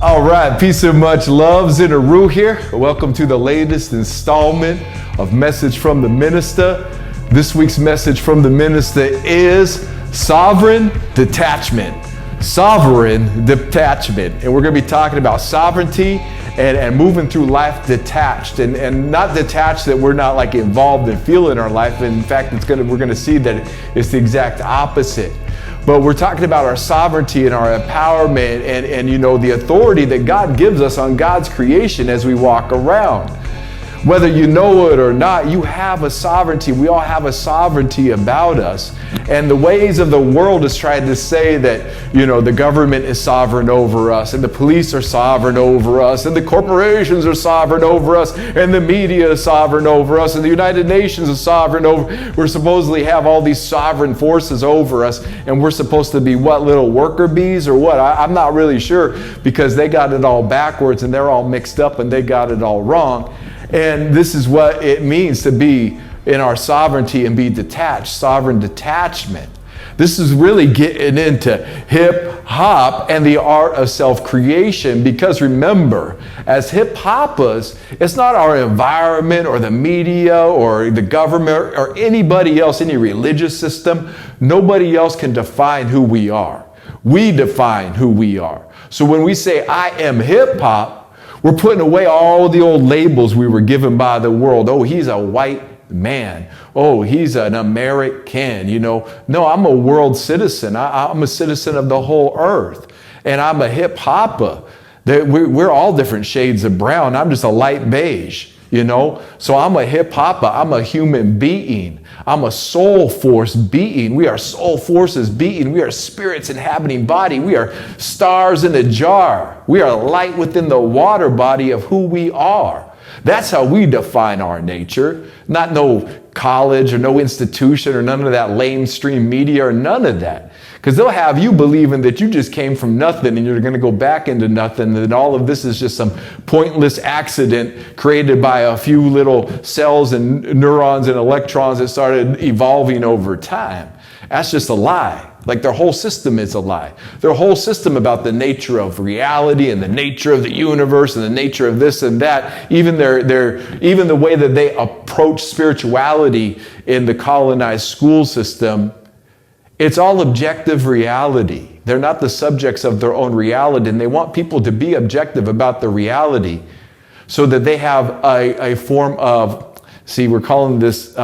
All right, peace and much love. Zin Uru here. Welcome to the latest installment of Message from the Minista. This week's message from the Minista is Sovereign Detachment. Sovereign Detachment. And we're going to be talking about sovereignty and moving through life detached. And not detached that we're not like involved and feeling our life. In fact, we're going to see that it's the exact opposite. But we're talking about our sovereignty and our empowerment and the authority that God gives us on God's creation as we walk around. Whether you know it or not, you have a sovereignty. We all have a sovereignty about us. And the ways of the world is trying to say that, the government is sovereign over us, and the police are sovereign over us, and the corporations are sovereign over us, and the media is sovereign over us, and the United Nations is sovereign over. We're supposedly have all these sovereign forces over us, and we're supposed to be what, little worker bees or what? I'm not really sure, because they got it all backwards and they're all mixed up and they got it all wrong. And this is what it means to be in our sovereignty and be detached, sovereign detachment. This is really getting into hip hop and the art of self-creation, because remember, as hip hoppers, it's not our environment or the media or the government or anybody else, any religious system. Nobody else can define who we are. We define who we are. So when we say I am hip hop, we're putting away all the old labels we were given by the world. Oh, he's a white man. Oh, he's an American, No, I'm a world citizen. I'm a citizen of the whole earth. And I'm a hip hopper. We're all different shades of brown. I'm just a light beige, So I'm a hip hopper. I'm a human being. I'm a soul force being. We are soul forces being. We are spirits inhabiting body. We are stars in a jar. We are light within the water body of who we are. That's how we define our nature. Not no college or no institution or none of that lamestream media or none of that. Because they'll have you believing that you just came from nothing and you're going to go back into nothing, and all of this is just some pointless accident created by a few little cells and neurons and electrons that started evolving over time. That's just a lie. Like their whole system is a lie. Their whole system about the nature of reality and the nature of the universe and the nature of this and that, even even the way that they approach spirituality in the colonized school system, it's all objective reality. They're not the subjects of their own reality, and they want people to be objective about the reality so that they have a form of, we're calling this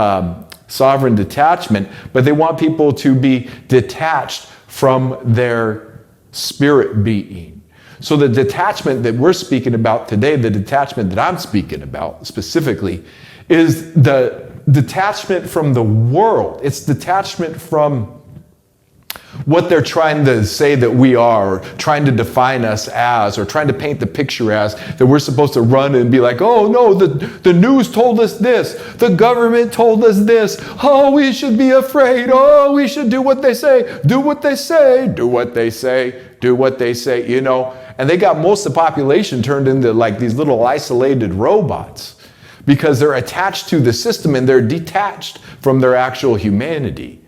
sovereign detachment, but they want people to be detached from their spirit being. So the detachment that we're speaking about today, the detachment that I'm speaking about specifically, is the detachment from the world. It's detachment from what they're trying to say that we are, or trying to define us as, or trying to paint the picture as, that we're supposed to run and be like, oh no, the news told us this, the government told us this, oh, we should be afraid, oh, we should do what they say, do what they say, do what they say, do what they say, And they got most of the population turned into like these little isolated robots because they're attached to the system and they're detached from their actual humanity.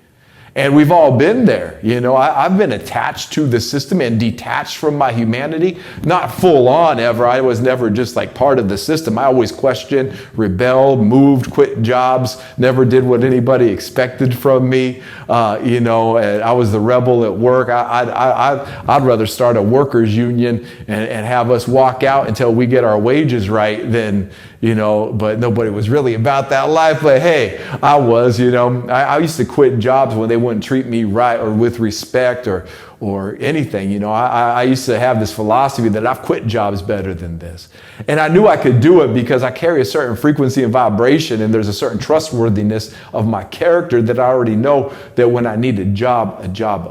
And we've all been there, I've been attached to the system and detached from my humanity, not full on ever. I was never just like part of the system. I always questioned, rebelled, moved, quit jobs, never did what anybody expected from me. And I was the rebel at work. I'd rather start a workers union and have us walk out until we get our wages right than, but nobody was really about that life. But hey, I was, I used to quit jobs when they wouldn't treat me right or with respect or anything. I used to have this philosophy that I've quit jobs better than this. And I knew I could do it because I carry a certain frequency and vibration, and there's a certain trustworthiness of my character that I already know that when I need a job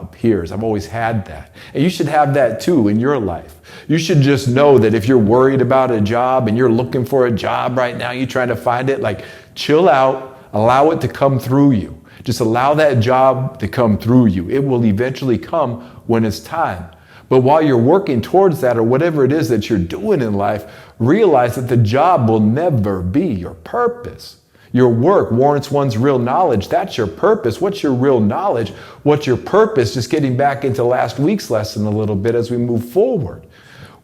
appears. I've always had that. And you should have that too in your life. You should just know that if you're worried about a job and you're looking for a job right now, you're trying to find it, like chill out, allow it to come through you. Just allow that job to come through you. It will eventually come when it's time. But while you're working towards that or whatever it is that you're doing in life, realize that the job will never be your purpose. Your work warrants one's real knowledge. That's your purpose. What's your real knowledge? What's your purpose? Just getting back into last week's lesson a little bit as we move forward.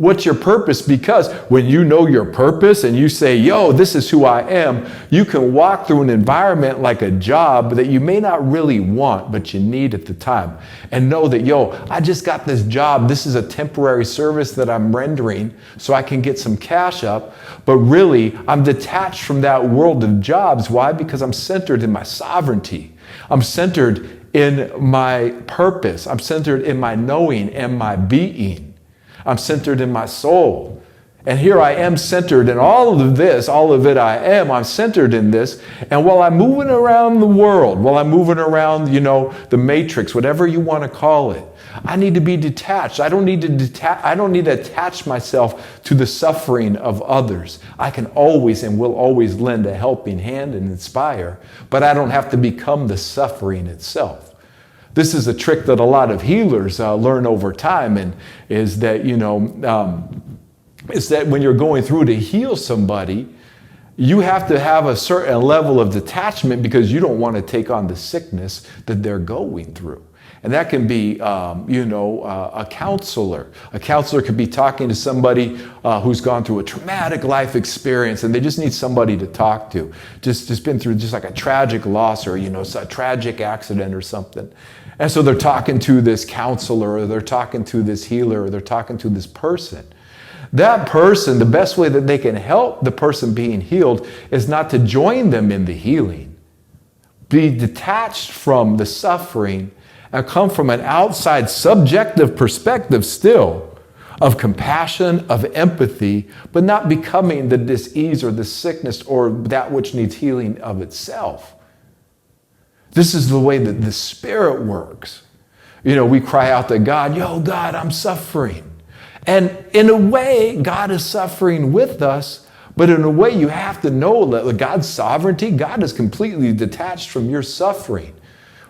What's your purpose? Because when you know your purpose and you say, yo, this is who I am, you can walk through an environment like a job that you may not really want, but you need at the time. And know that, yo, I just got this job. This is a temporary service that I'm rendering so I can get some cash up. But really, I'm detached from that world of jobs. Why? Because I'm centered in my sovereignty. I'm centered in my purpose. I'm centered in my knowing and my being. I'm centered in my soul. And here I am centered in all of this, all of it I'm centered in this. And while I'm moving around the world, while I'm moving around, the matrix, whatever you want to call it, I need to be detached. I don't need to attach myself to the suffering of others. I can always and will always lend a helping hand and inspire, but I don't have to become the suffering itself. This is a trick that a lot of healers learn over time, and is that, is that when you're going through to heal somebody, you have to have a certain level of detachment because you don't want to take on the sickness that they're going through. And that can be, a counselor. A counselor could be talking to somebody who's gone through a traumatic life experience, and they just need somebody to talk to. Just been through just like a tragic loss or, a tragic accident or something. And so they're talking to this counselor, or they're talking to this healer, or they're talking to this person. That person, the best way that they can help the person being healed is not to join them in the healing. Be detached from the suffering and come from an outside subjective perspective still of compassion, of empathy, but not becoming the disease or the sickness or that which needs healing of itself. This is the way that the Spirit works. We cry out to God, yo, God, I'm suffering. And in a way, God is suffering with us, but in a way you have to know that God's sovereignty, God is completely detached from your suffering.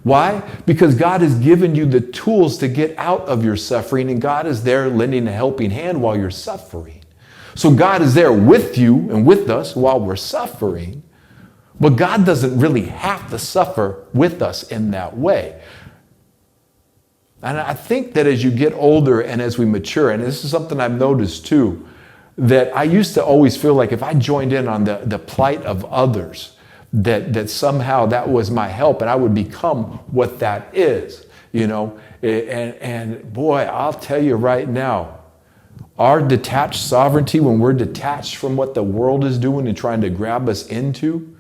Why? Because God has given you the tools to get out of your suffering, and God is there lending a helping hand while you're suffering. So God is there with you and with us while we're suffering, but God doesn't really have to suffer with us in that way. And I think that as you get older and as we mature, and this is something I've noticed too, that I used to always feel like if I joined in on the plight of others, that somehow that was my help and I would become what that is, And boy, I'll tell you right now, our detached sovereignty, when we're detached from what the world is doing and trying to grab us into,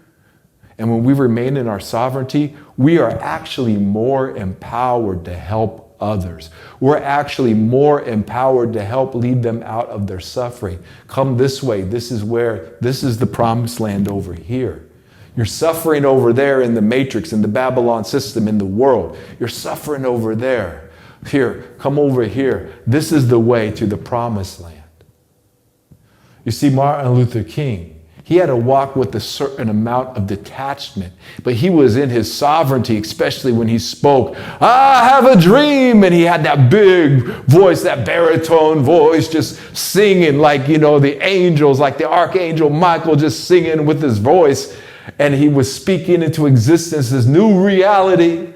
and when we remain in our sovereignty, we are actually more empowered to help others. We're actually more empowered to help lead them out of their suffering. Come this way. This is the promised land over here. You're suffering over there in the matrix, in the Babylon system, in the world. You're suffering over there. Here, come over here. This is the way to the promised land. You see, Martin Luther King, he had to walk with a certain amount of detachment, but he was in his sovereignty, especially when he spoke, I have a dream, and he had that big voice, that baritone voice, just singing like, the angels, like the archangel Michael just singing with his voice, and he was speaking into existence this new reality.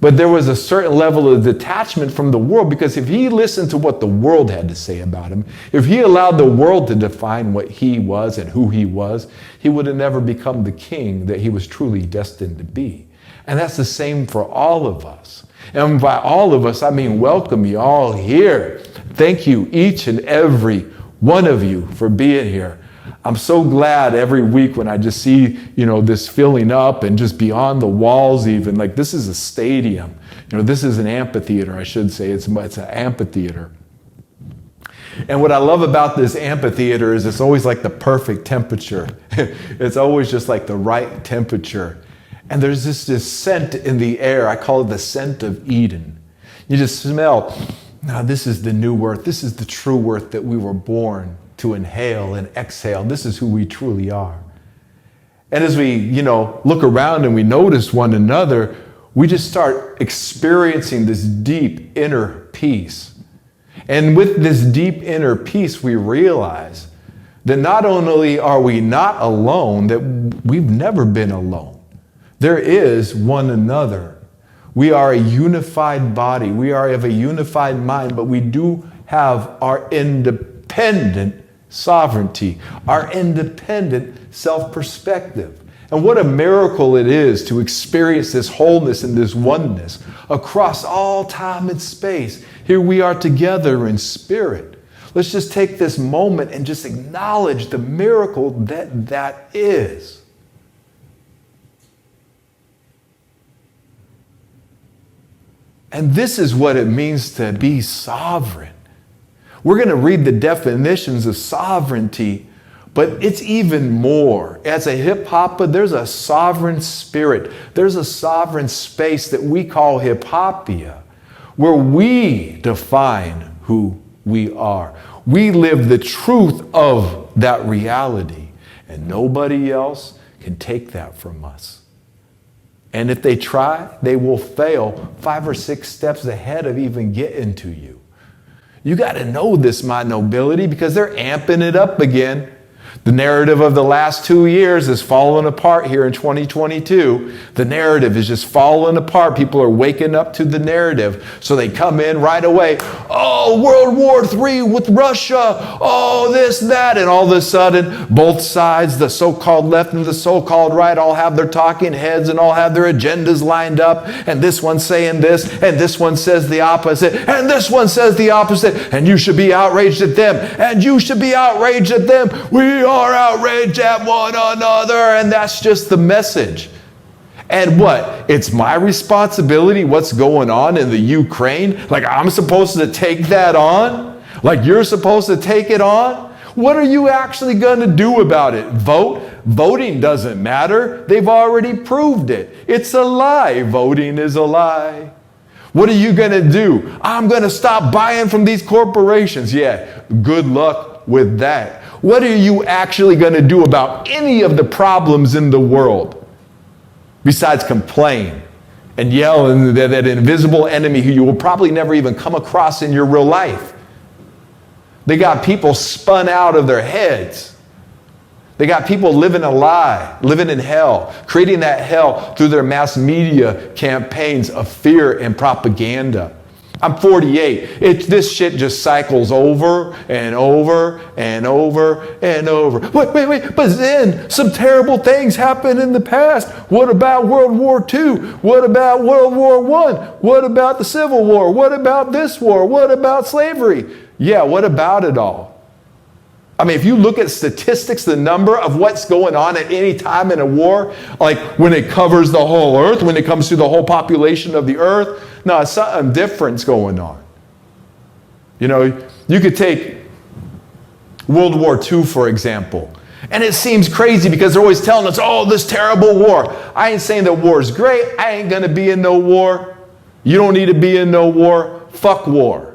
But there was a certain level of detachment from the world, because if he listened to what the world had to say about him, if he allowed the world to define what he was and who he was, he would have never become the king that he was truly destined to be. And that's the same for all of us. And by all of us, I mean welcome you all here. Thank you, each and every one of you, for being here. I'm so glad every week when I just see, this filling up and just beyond the walls even, like this is a stadium. This is an amphitheater, I should say. It's an amphitheater. And what I love about this amphitheater is it's always like the perfect temperature. It's always just like the right temperature. And there's this scent in the air. I call it the scent of Eden. You just smell, now this is the new earth. This is the true earth that we were born to inhale and exhale. This is who we truly are. And as we, look around and we notice one another, we just start experiencing this deep inner peace. And with this deep inner peace, we realize that not only are we not alone, that we've never been alone. There is one another. We are a unified body. We are of a unified mind, but we do have our independent independent sovereignty, our independent self-perspective. And what a miracle it is to experience this wholeness and this oneness across all time and space. Here we are together in spirit. Let's just take this moment and just acknowledge the miracle that is. And this is what it means to be sovereign. We're going to read the definitions of sovereignty, but it's even more. As a hip-hopper, there's a sovereign spirit. There's a sovereign space that we call hip-hopia, where we define who we are. We live the truth of that reality, and nobody else can take that from us. And if they try, they will fail 5 or 6 steps ahead of even getting to you. You got to know this, my nobility, because they're amping it up again. The narrative of the last 2 years is falling apart here in 2022. The narrative is just falling apart. People are waking up to the narrative. So they come in right away. Oh, World War III with Russia. Oh, this, that. And all of a sudden, both sides, the so-called left and the so-called right, all have their talking heads and all have their agendas lined up. And this one's saying this, and this one says the opposite, and this one says the opposite. And you should be outraged at them, and you should be outraged at them. We are outraged at one another, and that's just the message. And what? It's my responsibility what's going on in the Ukraine? Like I'm supposed to take that on? Like you're supposed to take it on? What are you actually going to do about it? Vote? Voting doesn't matter. They've already proved it. It's a lie. Voting is a lie. What are you going to do? I'm going to stop buying from these corporations. Yeah, good luck with that. What are you actually going to do about any of the problems in the world besides complain and yell and that invisible enemy who you will probably never even come across in your real life? They got people spun out of their heads. They got people living a lie, living in hell, creating that hell through their mass media campaigns of fear and propaganda. I'm 48. This shit just cycles over and over and over and over. Wait. But then some terrible things happened in the past. What about World War II? What about World War I? What about the Civil War? What about this war? What about slavery? Yeah, what about it all? I mean, if you look at statistics, the number of what's going on at any time in a war, like when it covers the whole earth, when it comes to the whole population of the earth, no, it's something different going on. You know, you could take World War II, for example. And it seems crazy because they're always telling us, oh, this terrible war. I ain't saying that war is great. I ain't going to be in no war. You don't need to be in no war. Fuck war.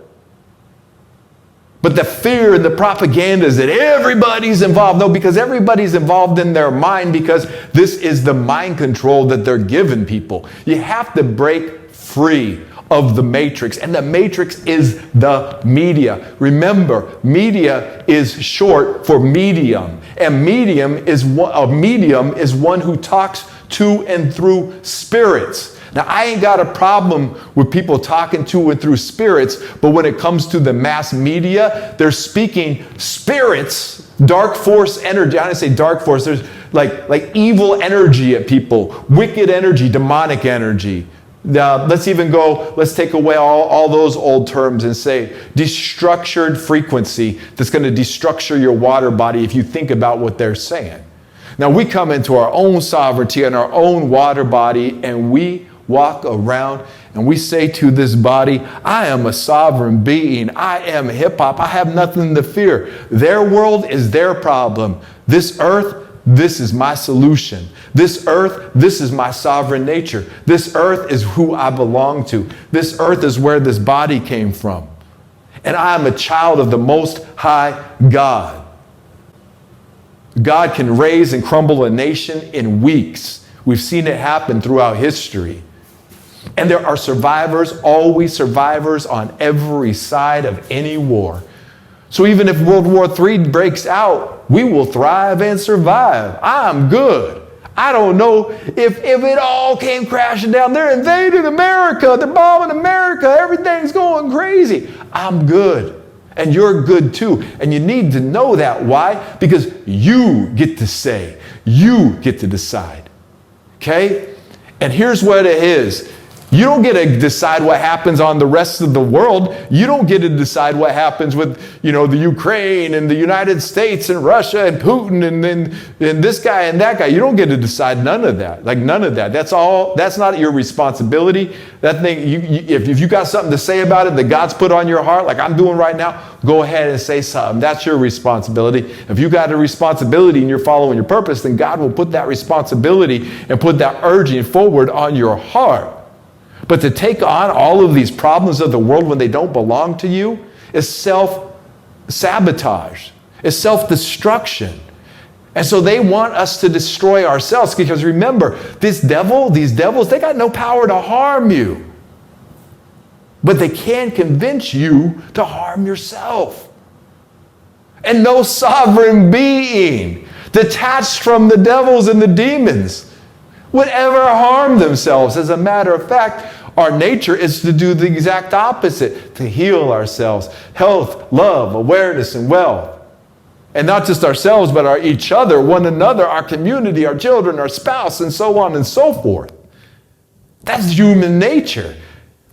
But the fear and the propaganda is that everybody's involved. No, because everybody's involved in their mind because this is the mind control that they're giving people. You have to break free of the matrix. And the matrix is the media. Remember, media is short for medium. And medium is one who talks to and through spirits. Now, I ain't got a problem with people talking to and through spirits, but when it comes to the mass media, they're speaking spirits, dark force energy. I don't say dark force. There's like evil energy at people, wicked energy, demonic energy. Let's take away all those old terms and say destructured frequency that's going to destructure your water body if you think about what they're saying. Now, we come into our own sovereignty and our own water body, and we walk around and we say to this body, I am a sovereign being. I am hip-hop. I have nothing to fear. Their world is their problem. This earth, this is my solution. This earth, this is my sovereign nature. This earth is who I belong to. This earth is where this body came from. And I am a child of the Most High God. God can raise and crumble a nation in weeks. We've seen it happen throughout history. And there are survivors, always survivors on every side of any war. So even if World War III breaks out, we will thrive and survive. I'm good. I don't know if it all came crashing down. They're invading America. They're bombing America. Everything's going crazy. I'm good. And you're good too. And you need to know that. Why? Because you get to say, you get to decide. Okay? And here's what it is. You don't get to decide what happens on the rest of the world. You don't get to decide what happens with, the Ukraine and the United States and Russia and Putin and this guy and that guy. You don't get to decide none of that. Like none of that. That's not your responsibility. That thing, if you got something to say about it that God's put on your heart, like I'm doing right now, go ahead and say something. That's your responsibility. If you got a responsibility and you're following your purpose, then God will put that responsibility and put that urging forward on your heart. But to take on all of these problems of the world when they don't belong to you is self-sabotage. It's self-destruction. And so they want us to destroy ourselves because remember, these devils, they got no power to harm you. But they can convince you to harm yourself. And no sovereign being detached from the devils and the demons would ever harm themselves. As a matter of fact, our nature is to do the exact opposite, to heal ourselves. Health, love, awareness, and wealth. And not just ourselves, but each other, one another, our community, our children, our spouse, and so on and so forth. That's human nature.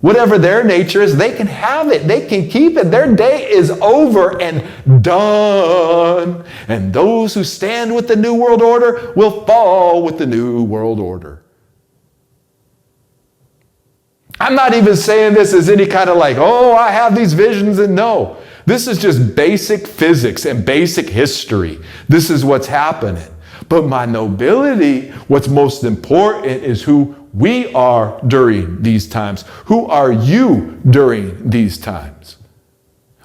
Whatever their nature is, they can have it. They can keep it. Their day is over and done. And those who stand with the New World Order will fall with the New World Order. I'm not even saying this as any kind of I have these visions, and no. This is just basic physics and basic history. This is what's happening. But my nobility, what's most important is who we are during these times. Who are you during these times?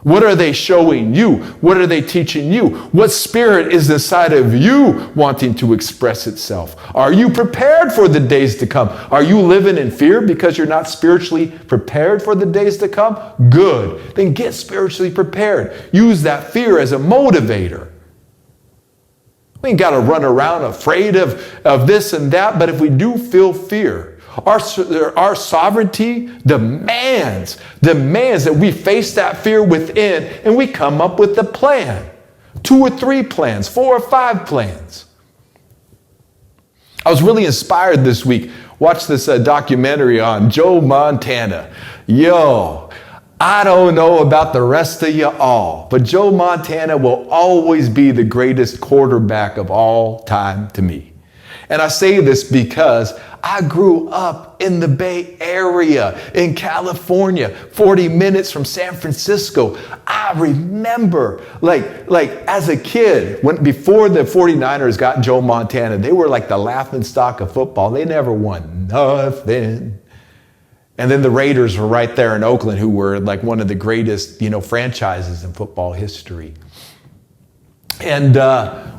What are they showing you? What are they teaching you? What spirit is inside of you wanting to express itself? Are you prepared for the days to come? Are you living in fear because you're not spiritually prepared for the days to come? Good. Then get spiritually prepared. Use that fear as a motivator. We ain't got to run around afraid of this and that, but if we do feel fear, our sovereignty demands that we face that fear within and we come up with a plan. 2 or 3 plans, 4 or 5 plans. I was really inspired this week. Watch this documentary on Joe Montana. I don't know about the rest of you all, but Joe Montana will always be the greatest quarterback of all time to me. And I say this because I grew up in the Bay Area in California, 40 minutes from San Francisco. I remember as a kid, before the 49ers got Joe Montana, they were like the laughing stock of football. They never won nothing. And then the Raiders were right there in Oakland, who were like one of the greatest, franchises in football history. And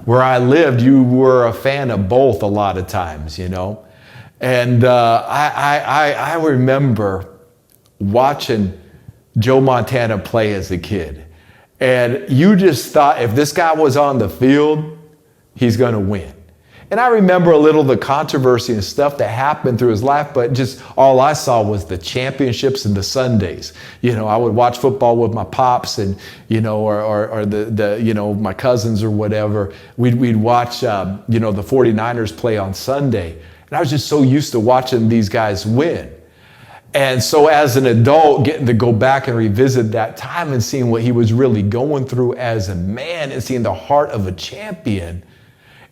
where I lived, you were a fan of both a lot of times, And I remember watching Joe Montana play as a kid. And you just thought if this guy was on the field, he's going to win. And I remember a little of the controversy and stuff that happened through his life, but just all I saw was the championships and the Sundays. I would watch football with my pops and, or the my cousins or whatever. We'd watch, the 49ers play on Sunday. And I was just so used to watching these guys win. And so as an adult, getting to go back and revisit that time and seeing what he was really going through as a man and seeing the heart of a champion.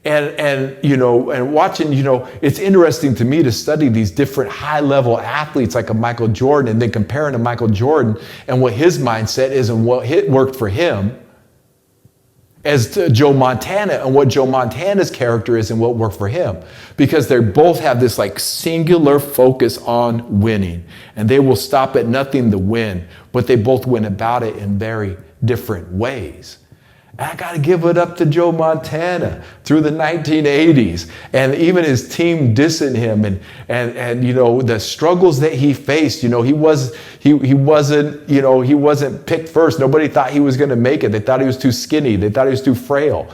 And watching, it's interesting to me to study these different high-level athletes like a Michael Jordan and then comparing to Michael Jordan and what his mindset is and what worked for him as to Joe Montana and what Joe Montana's character is and what worked for him. Because they both have this singular focus on winning. And they will stop at nothing to win, but they both went about it in very different ways. I got to give it up to Joe Montana through the 1980s and even his team dissing him and the struggles that he faced. He wasn't picked first. Nobody thought he was going to make it. They thought he was too skinny. They thought he was too frail.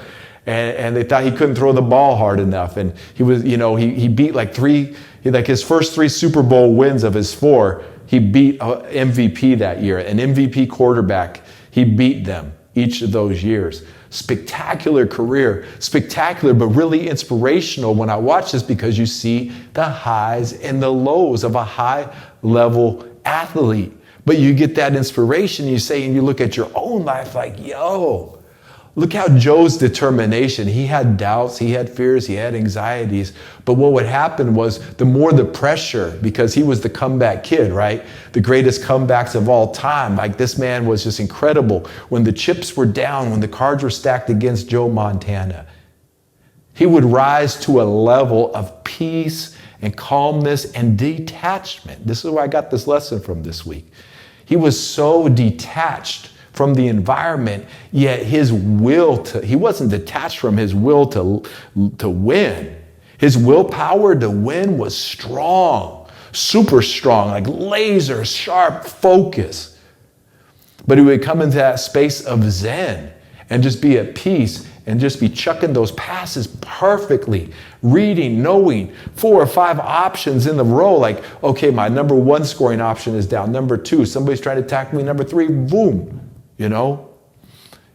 And they thought he couldn't throw the ball hard enough. And he was, he beat his first 3 Super Bowl wins of his 4, he beat MVP that year, an MVP quarterback. He beat them each of those years. Spectacular career, spectacular, but really inspirational when I watch this, because you see the highs and the lows of a high-level athlete. But you get that inspiration, you say, and you look at your own life like, yo, look how Joe's determination. He had doubts, he had fears, he had anxieties. But what would happen was the more the pressure, because he was the comeback kid, right? The greatest comebacks of all time. Like, this man was just incredible. When the chips were down, when the cards were stacked against Joe Montana, he would rise to a level of peace and calmness and detachment. This is where I got this lesson from this week. He was so detached from the environment, yet he wasn't detached from his will to win. His willpower to win was strong, super strong, like laser sharp focus. But he would come into that space of Zen and just be at peace and just be chucking those passes perfectly, reading, knowing 4 or 5 options in the row. Like, okay, my number 1 scoring option is down. Number 2, somebody's trying to attack me. Number 3, boom. You know,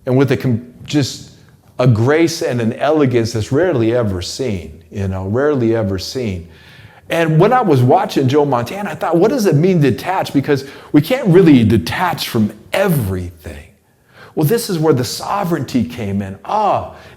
and with just a grace and an elegance that's rarely ever seen, rarely ever seen. And when I was watching Joe Montana, I thought, what does it mean detach? Because we can't really detach from everything. Well, this is where the sovereignty came in.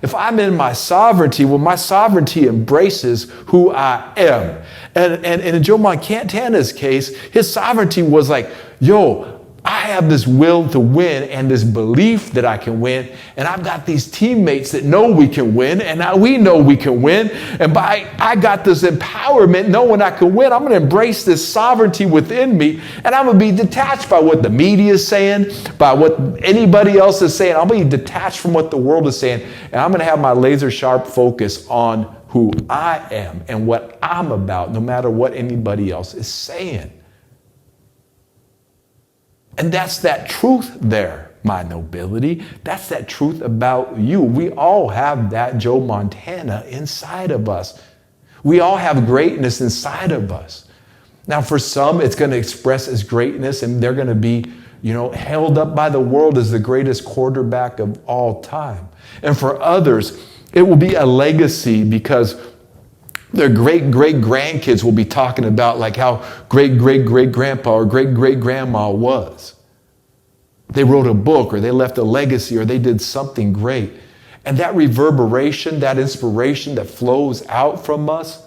If I'm in my sovereignty, well, my sovereignty embraces who I am. And in Joe Montana's case, his sovereignty was like, yo, I have this will to win and this belief that I can win. And I've got these teammates that know we can win. And now we know we can win. And I got this empowerment knowing I can win. I'm going to embrace this sovereignty within me. And I'm going to be detached by what the media is saying, by what anybody else is saying. I'm going to be detached from what the world is saying. And I'm going to have my laser sharp focus on who I am and what I'm about, no matter what anybody else is saying. And that's that truth there, my nobility. That's that truth about you. We all have that Joe Montana inside of us. We all have greatness inside of us. Now, for some, it's going to express as greatness, and they're going to be, held up by the world as the greatest quarterback of all time. And for others, it will be a legacy, because their great-great-grandkids will be talking about like how great-great-great-grandpa or great-great-grandma was. They wrote a book, or they left a legacy, or they did something great. And that reverberation, that inspiration that flows out from us,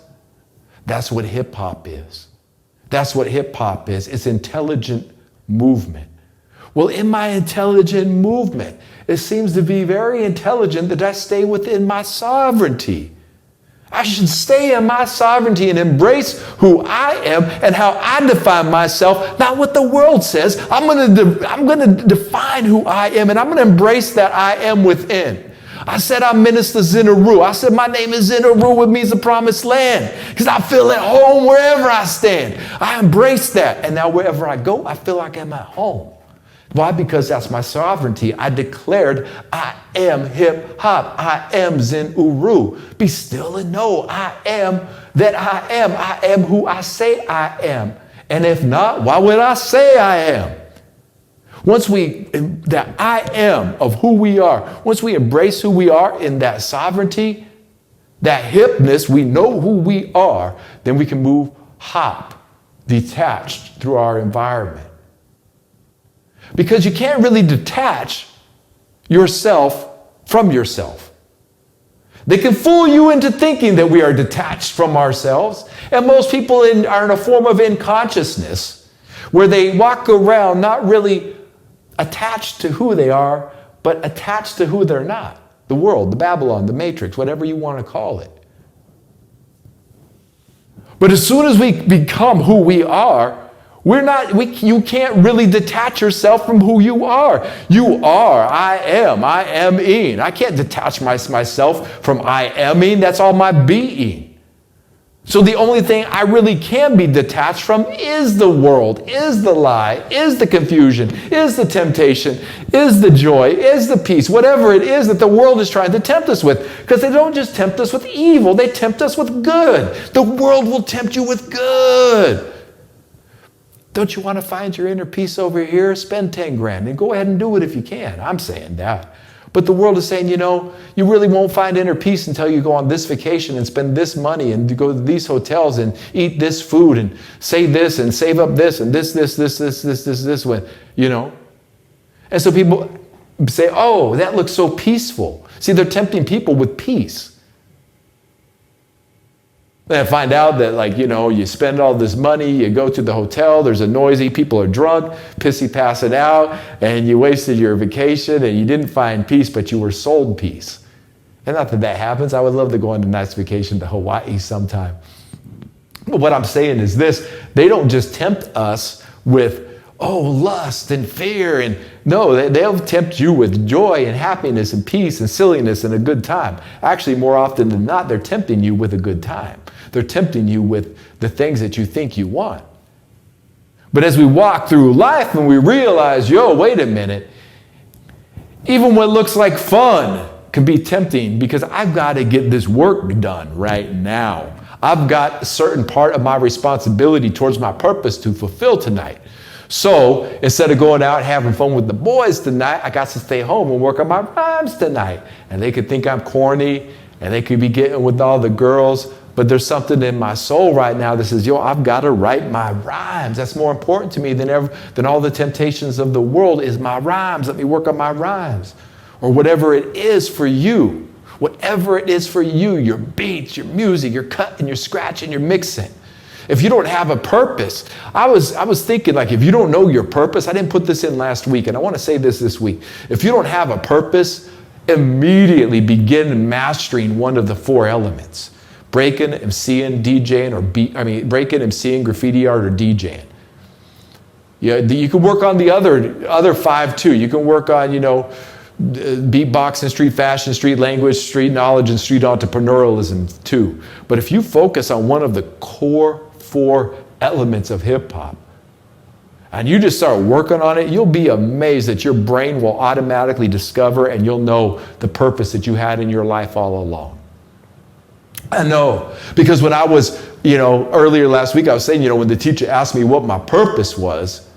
that's what hip-hop is. That's what hip-hop is. It's intelligent movement. Well, in my intelligent movement, it seems to be very intelligent that I stay within my sovereignty. I should stay in my sovereignty and embrace who I am and how I define myself, not what the world says. I'm going to define who I am, and I'm going to embrace that I am within. I said I'm Minister Zin Uru. I said my name is Zin Uru, which means the promised land, because I feel at home wherever I stand. I embrace that, and now wherever I go, I feel like I'm at home. Why? Because that's my sovereignty. I declared I am hip hop. I am Zin Uru. Be still and know I am that I am. I am who I say I am. And if not, why would I say I am? Once that I am of who we are, once we embrace who we are in that sovereignty, that hipness, we know who we are, then we can move detached through our environment. Because you can't really detach yourself from yourself. They can fool you into thinking that we are detached from ourselves. And most people are in a form of unconsciousness, where they walk around not really attached to who they are, but attached to who they're not. The world, the Babylon, the Matrix, whatever you want to call it. But as soon as we become who we are, you can't really detach yourself from who you are. You are, I am Ian. I can't detach myself from I am Ian. That's all my being. So the only thing I really can be detached from is the world, is the lie, is the confusion, is the temptation, is the joy, is the peace, whatever it is that the world is trying to tempt us with. Because they don't just tempt us with evil, they tempt us with good. The world will tempt you with good. Don't you want to find your inner peace over here? Spend 10 grand and go ahead and do it if you can. I'm saying that. But the world is saying, you really won't find inner peace until you go on this vacation and spend this money and go to these hotels and eat this food and say this and save up this and this one, And so people say, oh, that looks so peaceful. See, they're tempting people with peace. Then I find out that, you spend all this money, you go to the hotel, there's a noisy, people are drunk, pissy passing out, and you wasted your vacation and you didn't find peace, but you were sold peace. And not that that happens. I would love to go on a nice vacation to Hawaii sometime. But what I'm saying is this, they don't just tempt us with, lust and fear. And no, they'll tempt you with joy and happiness and peace and silliness and a good time. Actually, more often than not, they're tempting you with a good time. They're tempting you with the things that you think you want. But as we walk through life and we realize, wait a minute, even what looks like fun can be tempting because I've got to get this work done right now. I've got a certain part of my responsibility towards my purpose to fulfill tonight. So instead of going out and having fun with the boys tonight, I got to stay home and work on my rhymes tonight. And they could think I'm corny and they could be getting with all the girls. But there's something in my soul right now that says, I've got to write my rhymes. That's more important to me than all the temptations of the world is my rhymes. Let me work on my rhymes. Or whatever it is for you. Whatever it is for you, your beats, your music, your cutting, your scratching, your mixing. If you don't have a purpose, I was thinking, if you don't know your purpose, I didn't put this in last week, and I want to say this week. If you don't have a purpose, immediately begin mastering one of the 4 elements. Breaking, MCing, DJing, breaking, MCing, graffiti art, or DJing. Yeah, you can work on the other 5 too. You can work on, beatboxing, street fashion, street language, street knowledge, and street entrepreneurialism too. But if you focus on one of the core 4 elements of hip hop, and you just start working on it, you'll be amazed that your brain will automatically discover and you'll know the purpose that you had in your life all along. I know, because when I was, earlier last week, I was saying, when the teacher asked me what my purpose was,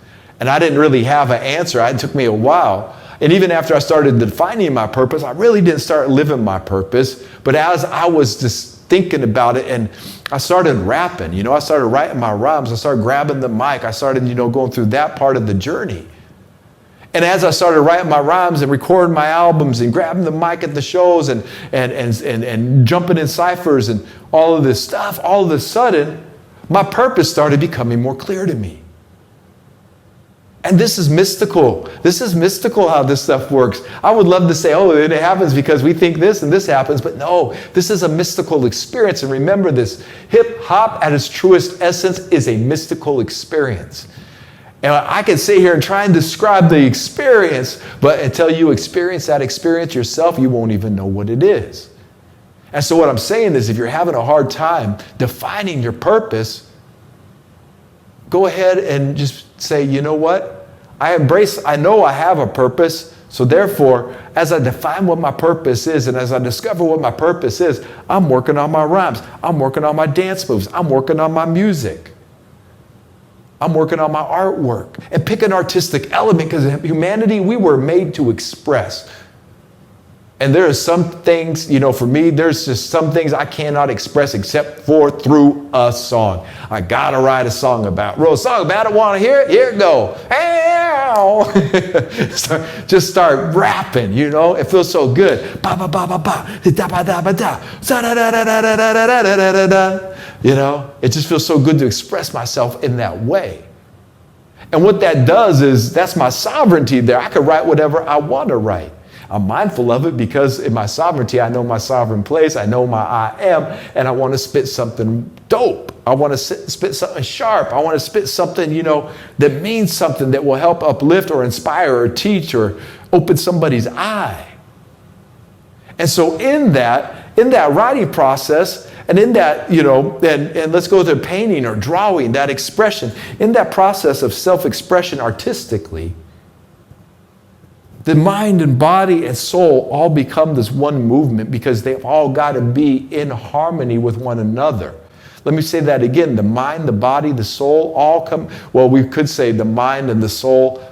and I didn't really have an answer, it took me a while. And even after I started defining my purpose, I really didn't start living my purpose. But as I was just thinking about it and I started rapping, I started writing my rhymes, I started grabbing the mic, I started, going through that part of the journey. And as I started writing my rhymes and recording my albums and grabbing the mic at the shows and jumping in ciphers and all of this stuff, all of a sudden, my purpose started becoming more clear to me. And this is mystical. This is mystical how this stuff works. I would love to say, it happens because we think this and this happens. But no, this is a mystical experience. And remember this, hip hop at its truest essence is a mystical experience. And I can sit here and try and describe the experience, but until you experience that experience yourself, you won't even know what it is. And so what I'm saying is if you're having a hard time defining your purpose, go ahead and just say, you know what? I know I have a purpose, so therefore, as I define what my purpose is and as I discover what my purpose is, I'm working on my rhymes, I'm working on my dance moves, I'm working on my music. I'm working on my artwork and pick an artistic element because humanity, we were made to express. And there are some things, for me, there's just some things I cannot express except for through a song. I got to write a song about it. Want to hear it? Here it go. Just start rapping, It feels so good. Ba ba ba ba ba. Da ba da ba da. Da da da da da da da da da da. It just feels so good to express myself in that way. And what that does is that's my sovereignty there. I can write whatever I want to write. I'm mindful of it because in my sovereignty, I know my sovereign place. I know my I am, and I want to spit something dope. I want to spit something sharp. I want to spit something, that means something that will help uplift or inspire or teach or open somebody's eye. And so in that writing process, and in that, and let's go to painting or drawing, that expression, in that process of self-expression artistically, the mind and body and soul all become this one movement because they've all got to be in harmony with one another. Let me say that again. The mind, the body, the soul all come, well, we could say the mind and the soul.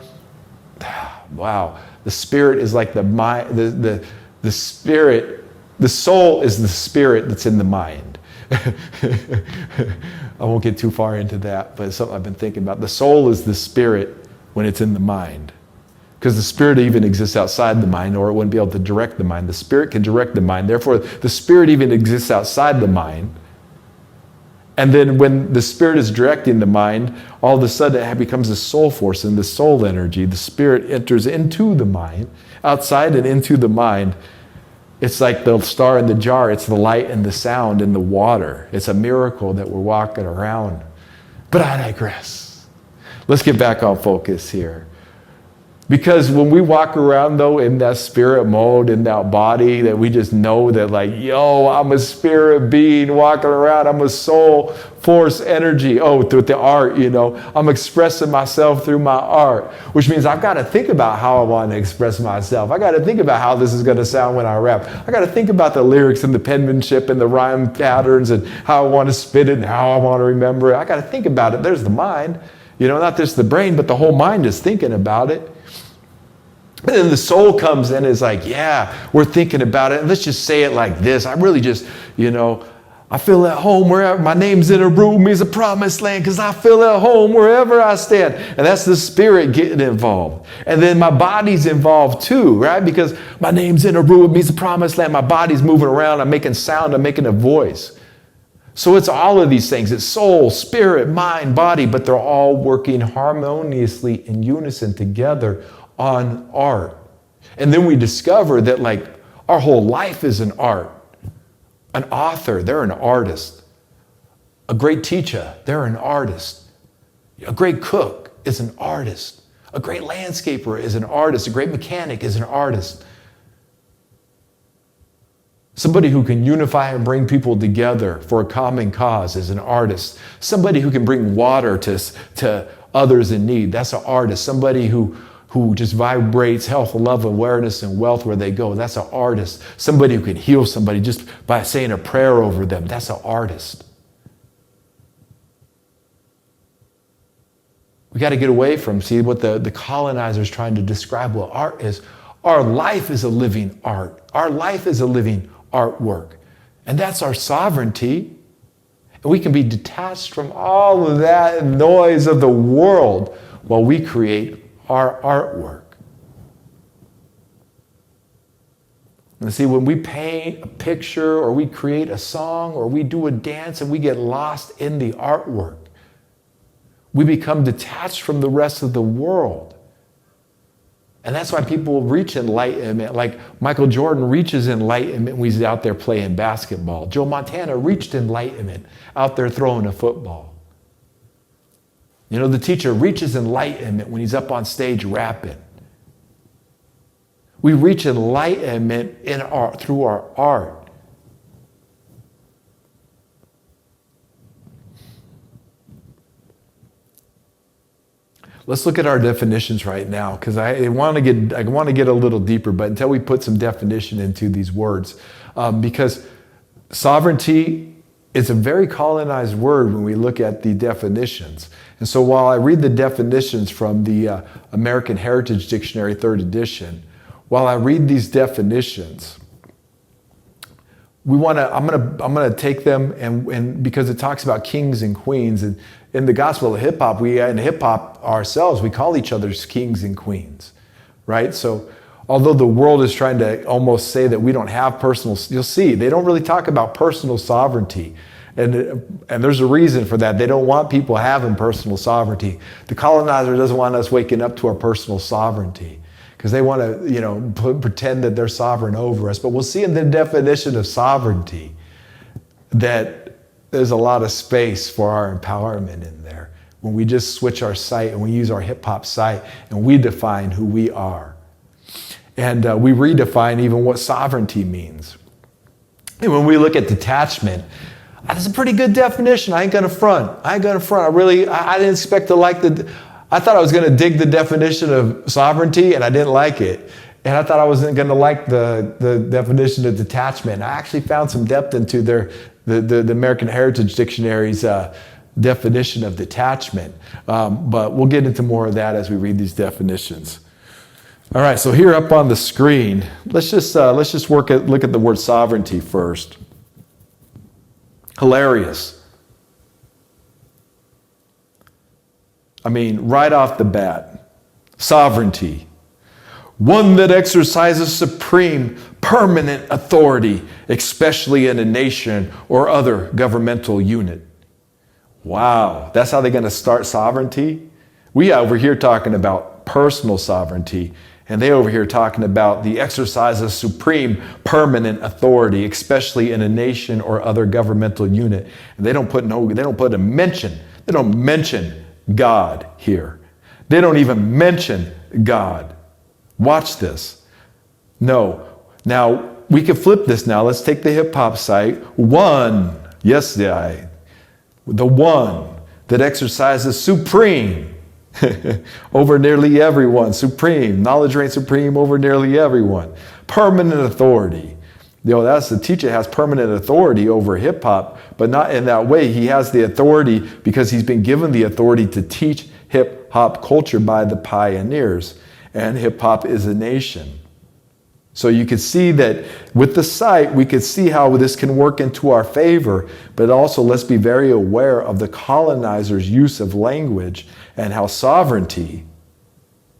Wow. The spirit is like the mind, the spirit, the soul is the spirit that's in the mind. I won't get too far into that, but it's something I've been thinking about. The soul is the spirit when it's in the mind. Because the spirit even exists outside the mind, or it wouldn't be able to direct the mind. The spirit can direct the mind. Therefore, the spirit even exists outside the mind. And then when the spirit is directing the mind, all of a sudden it becomes a soul force and the soul energy. The spirit enters into the mind, outside and into the mind. It's like the star in the jar. It's the light and the sound in the water. It's a miracle that we're walking around. But I digress. Let's get back on focus here. Because when we walk around, though, in that spirit mode, in that body, that we just know that, like, yo, I'm a spirit being walking around. I'm a soul force energy. Oh, through the art, I'm expressing myself through my art, which means I've got to think about how I want to express myself. I got to think about how this is going to sound when I rap. I got to think about the lyrics and the penmanship and the rhyme patterns and how I want to spit it and how I want to remember it. I got to think about it. There's the mind, not just the brain, but the whole mind is thinking about it. And then the soul comes in and is like, yeah, we're thinking about it. And let's just say it like this. I really just, I feel at home wherever. My name's Zin Uru means a promised land because I feel at home wherever I stand. And that's the spirit getting involved. And then my body's involved too, right? Because my name's Zin Uru means a promised land. My body's moving around. I'm making sound. I'm making a voice. So it's all of these things. It's soul, spirit, mind, body, but they're all working harmoniously in unison together on art. And then we discover that, like, our whole life is an art. An author, they're an artist. A great teacher, they're an artist. A great cook is an artist. A great landscaper is an artist. A great mechanic is an artist. Somebody who can unify and bring people together for a common cause is an artist. Somebody who can bring water to others in need, that's an artist. Somebody who just vibrates health, love, awareness, and wealth where they go. That's an artist. Somebody who can heal somebody just by saying a prayer over them. That's an artist. We got to get away from, see what the colonizers trying to describe what art is. Our life is a living art. Our life is a living artwork. And that's our sovereignty. And we can be detached from all of that noise of the world while we create our artwork. And see, when we paint a picture or we create a song or we do a dance and we get lost in the artwork, we become detached from the rest of the world. And that's why people reach enlightenment. Like Michael Jordan reaches enlightenment when he's out there playing basketball. Joe Montana reached enlightenment out there throwing a football. The teacher reaches enlightenment when he's up on stage rapping. We reach enlightenment through our art. Let's look at our definitions right now, because I want to get a little deeper, but until we put some definition into these words, because sovereignty is a very colonized word when we look at the definitions. And so while I read the definitions from the American Heritage Dictionary, 3rd edition, while I read these definitions, I'm gonna take them and because it talks about kings and queens, and in the gospel of hip hop, in hip hop ourselves, we call each other kings and queens, right? So although the world is trying to almost say that we don't have you'll see, they don't really talk about personal sovereignty. And there's a reason for that. They don't want people having personal sovereignty. The colonizer doesn't want us waking up to our personal sovereignty because they want to, pretend that they're sovereign over us. But we'll see in the definition of sovereignty that there's a lot of space for our empowerment in there when we just switch our sight and we use our hip hop sight and we define who we are. And we redefine even what sovereignty means. And when we look at detachment, that's a pretty good definition. I ain't gonna front. I didn't expect to like I thought I was gonna dig the definition of sovereignty and I didn't like it. And I thought I wasn't going to like the definition of detachment. I actually found some depth into the American Heritage Dictionary's definition of detachment. But we'll get into more of that as we read these definitions. All right, so here up on the screen, let's just look at the word sovereignty first. Hilarious. I mean, right off the bat, sovereignty. One that exercises supreme, permanent authority, especially in a nation or other governmental unit. Wow, that's how they're going to start sovereignty? We over here talking about personal sovereignty, and they over here talking about the exercise of supreme, permanent authority, especially in a nation or other governmental unit. And they don't mention God here. They don't even mention God. Watch this. No. Now, we can flip this now. Let's take the hip-hop site. One. Yes, the one that exercises supreme over nearly everyone. Supreme. Knowledge reigns supreme over nearly everyone. Permanent authority. That's the teacher has permanent authority over hip-hop, but not in that way. He has the authority because he's been given the authority to teach hip-hop culture by the pioneers. And hip-hop is a nation. So you can see that with the site, we could see how this can work into our favor, but also let's be very aware of the colonizers' use of language and how sovereignty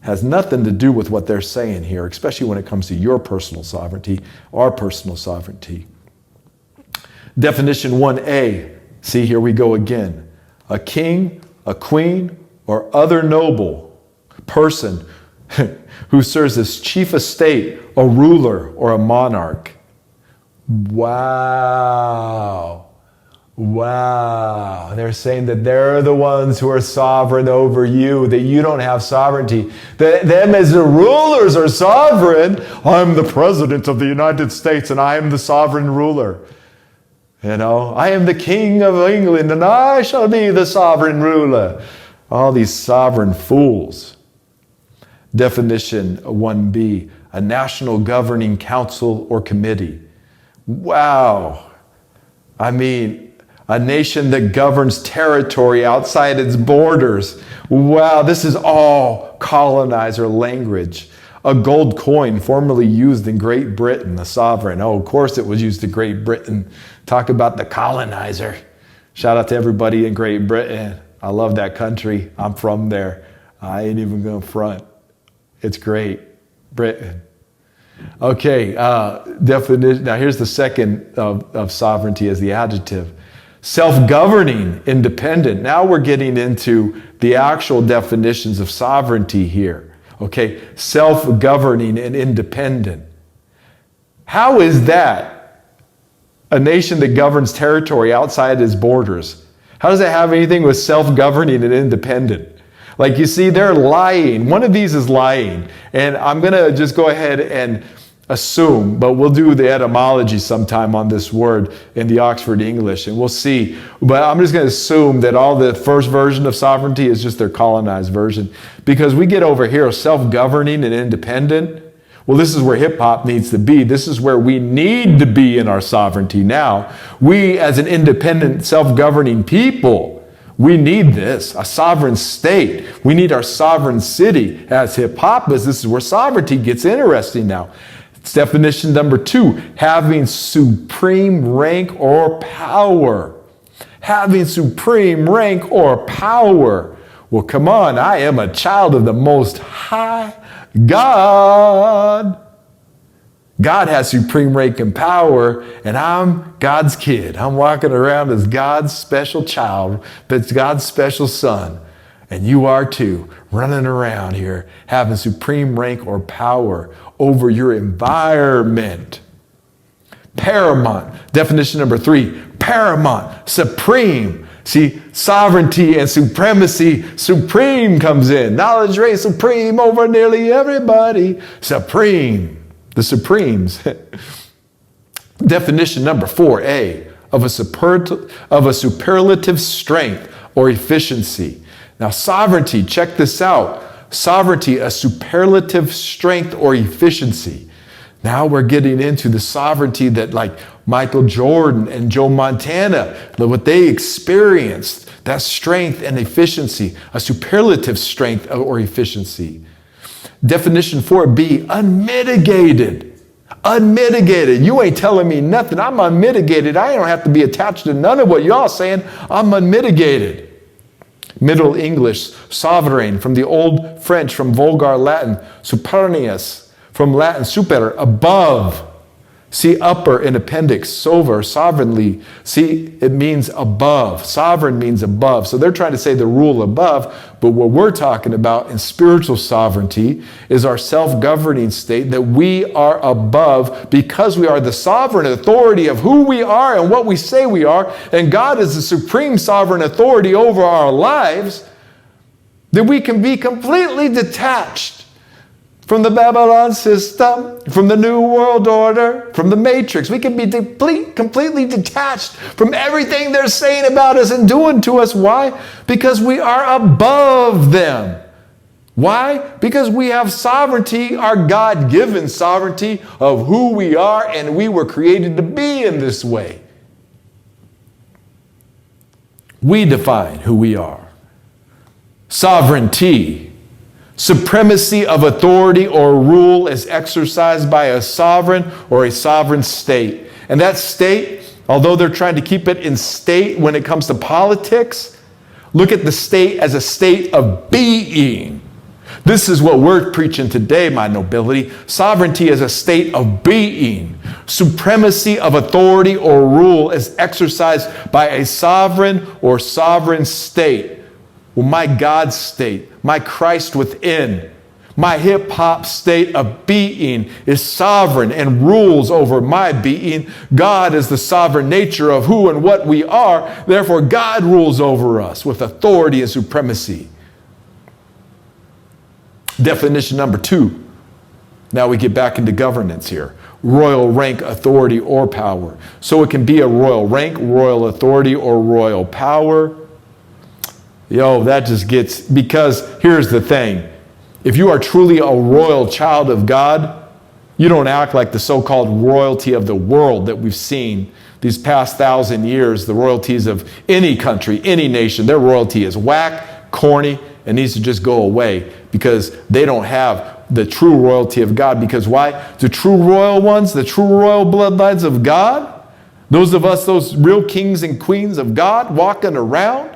has nothing to do with what they're saying here, especially when it comes to your personal sovereignty, our personal sovereignty. Definition 1A, see, here we go again. A king, a queen, or other noble person who serves as chief of state, a ruler, or a monarch. Wow. They're saying that they're the ones who are sovereign over you, that you don't have sovereignty. Them as the rulers are sovereign. I'm the president of the United States and I am the sovereign ruler. I am the king of England and I shall be the sovereign ruler. All these sovereign fools. Definition 1B, a national governing council or committee. Wow. I mean, a nation that governs territory outside its borders. Wow, this is all colonizer language. A gold coin formerly used in Great Britain, a sovereign. Oh, of course it was used in Great Britain. Talk about the colonizer. Shout out to everybody in Great Britain. I love that country. I'm from there. I ain't even gonna front. It's great. Britain. Okay, definition. Now here's the second of sovereignty as the adjective. Self-governing, independent. Now we're getting into the actual definitions of sovereignty here. Okay, self-governing and independent. How is that a nation that governs territory outside its borders? How does that have anything with self-governing and independent? Like, you see, they're lying. One of these is lying. And I'm going to just go ahead and assume, but we'll do the etymology sometime on this word in the Oxford English, and we'll see. But I'm just going to assume that all the first version of sovereignty is just their colonized version. Because we get over here self-governing and independent. Well, this is where hip-hop needs to be. This is where we need to be in our sovereignty now. We, as an independent, self-governing people, we need this, a sovereign state. We need our sovereign city. As hip-hop is, this is where sovereignty gets interesting now. It's definition number 2, having supreme rank or power. Having supreme rank or power. Well, come on, I am a child of the Most High God. God has supreme rank and power, and I'm God's kid. I'm walking around as God's special child, but God's special son. And you are too, running around here, having supreme rank or power over your environment. Paramount, definition number 3, paramount, supreme. See, sovereignty and supremacy, supreme comes in. Knowledge reigns supreme over nearly everybody. Supreme. The Supremes. Definition number 4A, of a superlative strength or efficiency. Now, sovereignty, check this out. Sovereignty, a superlative strength or efficiency. Now we're getting into the sovereignty that like Michael Jordan and Joe Montana, what they experienced, that strength and efficiency, a superlative strength or efficiency. Definition 4B, unmitigated. Unmitigated. You ain't telling me nothing. I'm unmitigated. I don't have to be attached to none of what y'all saying. I'm unmitigated. Middle English, sovereign, from the Old French, from Vulgar Latin, supernius, from Latin super, above. See upper in appendix, sover, sovereignly. See, it means above. Sovereign means above. So they're trying to say the rule above, but what we're talking about in spiritual sovereignty is our self-governing state, that we are above because we are the sovereign authority of who we are and what we say we are, and God is the supreme sovereign authority over our lives, that we can be completely detached from the Babylon system, from the New World Order, from the Matrix. We can be completely detached from everything they're saying about us and doing to us. Why? Because we are above them. Why? Because we have sovereignty, our God-given sovereignty of who we are, and we were created to be in this way. We define who we are. Sovereignty. Supremacy of authority or rule is exercised by a sovereign or a sovereign state. And that state, although they're trying to keep it in state when it comes to politics, look at the state as a state of being. This is what we're preaching today, my nobility. Sovereignty is a state of being. Supremacy of authority or rule is exercised by a sovereign or sovereign state. Well, my God state, my Christ within, my hip-hop state of being is sovereign and rules over my being. God is the sovereign nature of who and what we are. Therefore, God rules over us with authority and supremacy. Definition number 2. Now we get back into governance here. Royal rank, authority, or power. So it can be a royal rank, royal authority, or royal power. That just gets, because here's the thing. If you are truly a royal child of God, you don't act like the so-called royalty of the world that we've seen these past 1,000 years, the royalties of any country, any nation. Their royalty is whack, corny, and needs to just go away because they don't have the true royalty of God. Because why? The true royal ones, the true royal bloodlines of God, those of us, those real kings and queens of God walking around,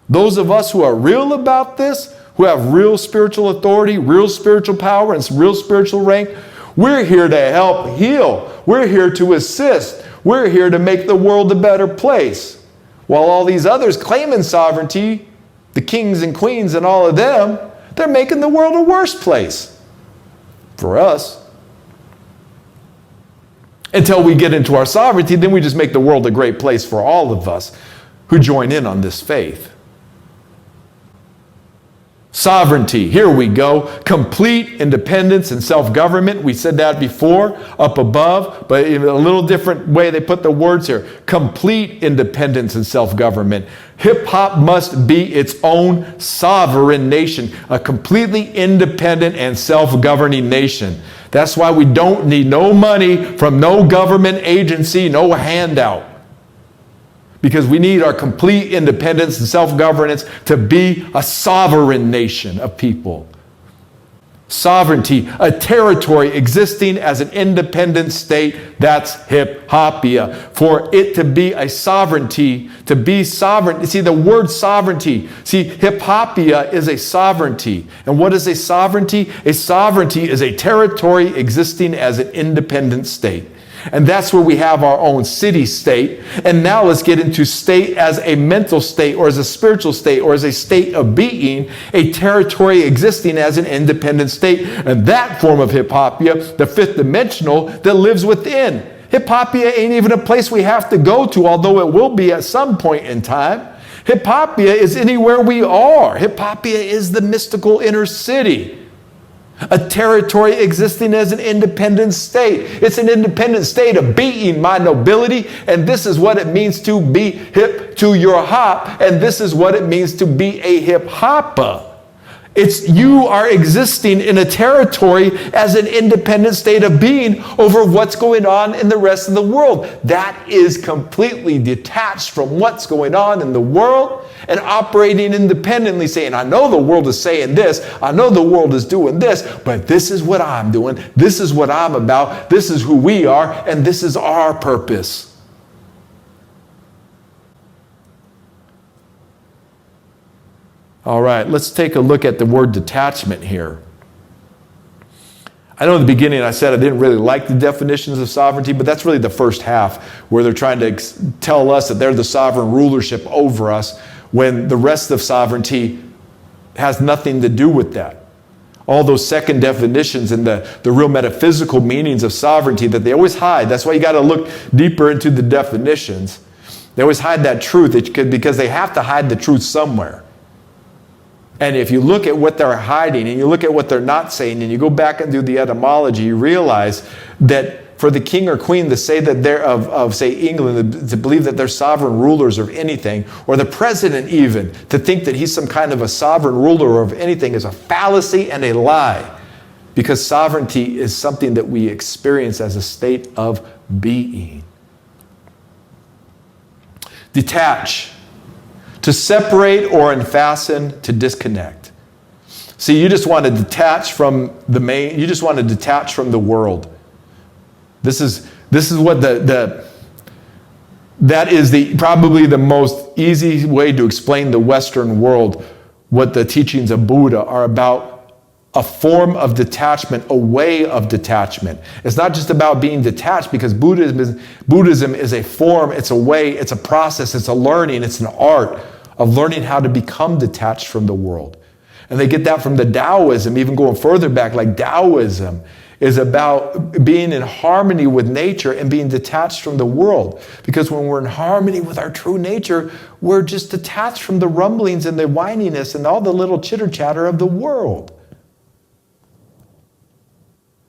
those of us who are real about this, who have real spiritual authority, real spiritual power, and real spiritual rank, we're here to help heal. We're here to assist. We're here to make the world a better place. While all these others claiming sovereignty, the kings and queens and all of them, they're making the world a worse place for us. Until we get into our sovereignty, then we just make the world a great place for all of us who join in on this faith. Sovereignty, here we go. Complete independence and self-government. We said that before, up above, but in a little different way they put the words here. Complete independence and self-government. Hip-hop must be its own sovereign nation, a completely independent and self-governing nation. That's why we don't need no money from no government agency, no handout. Because we need our complete independence and self-governance to be a sovereign nation of people. Sovereignty, a territory existing as an independent state, that's hip-hopia. For it to be a sovereignty, to be sovereign, see the word sovereignty, see hip-hopia is a sovereignty. And what is a sovereignty? A sovereignty is a territory existing as an independent state. And that's where we have our own city state. And now let's get into state as a mental state or as a spiritual state or as a state of being, a territory existing as an independent state. And that form of hip-hopia, the fifth dimensional, that lives within. Hip-hopia ain't even a place we have to go to, although it will be at some point in time. Hip-hopia is anywhere we are. Hip-hopia is the mystical inner city. A territory existing as an independent state. It's an independent state of being, my nobility, and this is what it means to be hip to your hop, and this is what it means to be a hip-hopper. You are existing in a territory as an independent state of being over what's going on in the rest of the world. That is completely detached from what's going on in the world and operating independently, saying, I know the world is saying this, I know the world is doing this, but this is what I'm doing, this is what I'm about, this is who we are, and this is our purpose. All right, let's take a look at the word detachment here. I know in the beginning I said I didn't really like the definitions of sovereignty, but that's really the first half where they're trying to tell us that they're the sovereign rulership over us when the rest of sovereignty has nothing to do with that. All those second definitions and the real metaphysical meanings of sovereignty that they always hide. That's why you got to look deeper into the definitions. They always hide that truth because they have to hide the truth somewhere. And if you look at what they're hiding and you look at what they're not saying and you go back and do the etymology, you realize that for the king or queen to say that they're of say England, to believe that they're sovereign rulers of anything, or the president even, to think that he's some kind of a sovereign ruler of anything is a fallacy and a lie. Because sovereignty is something that we experience as a state of being. Detach. To separate or unfasten, to disconnect. See, you just want to detach from you just want to detach from the world. This is what that is probably the most easy way to explain the Western world, what the teachings of Buddha are about. A form of detachment, a way of detachment. It's not just about being detached, because Buddhism is a form, it's a way, it's a process, it's a learning, it's an art of learning how to become detached from the world. And they get that from the Taoism, even going further back, like Taoism is about being in harmony with nature and being detached from the world. Because when we're in harmony with our true nature, we're just detached from the rumblings and the whininess and all the little chitter-chatter of the world.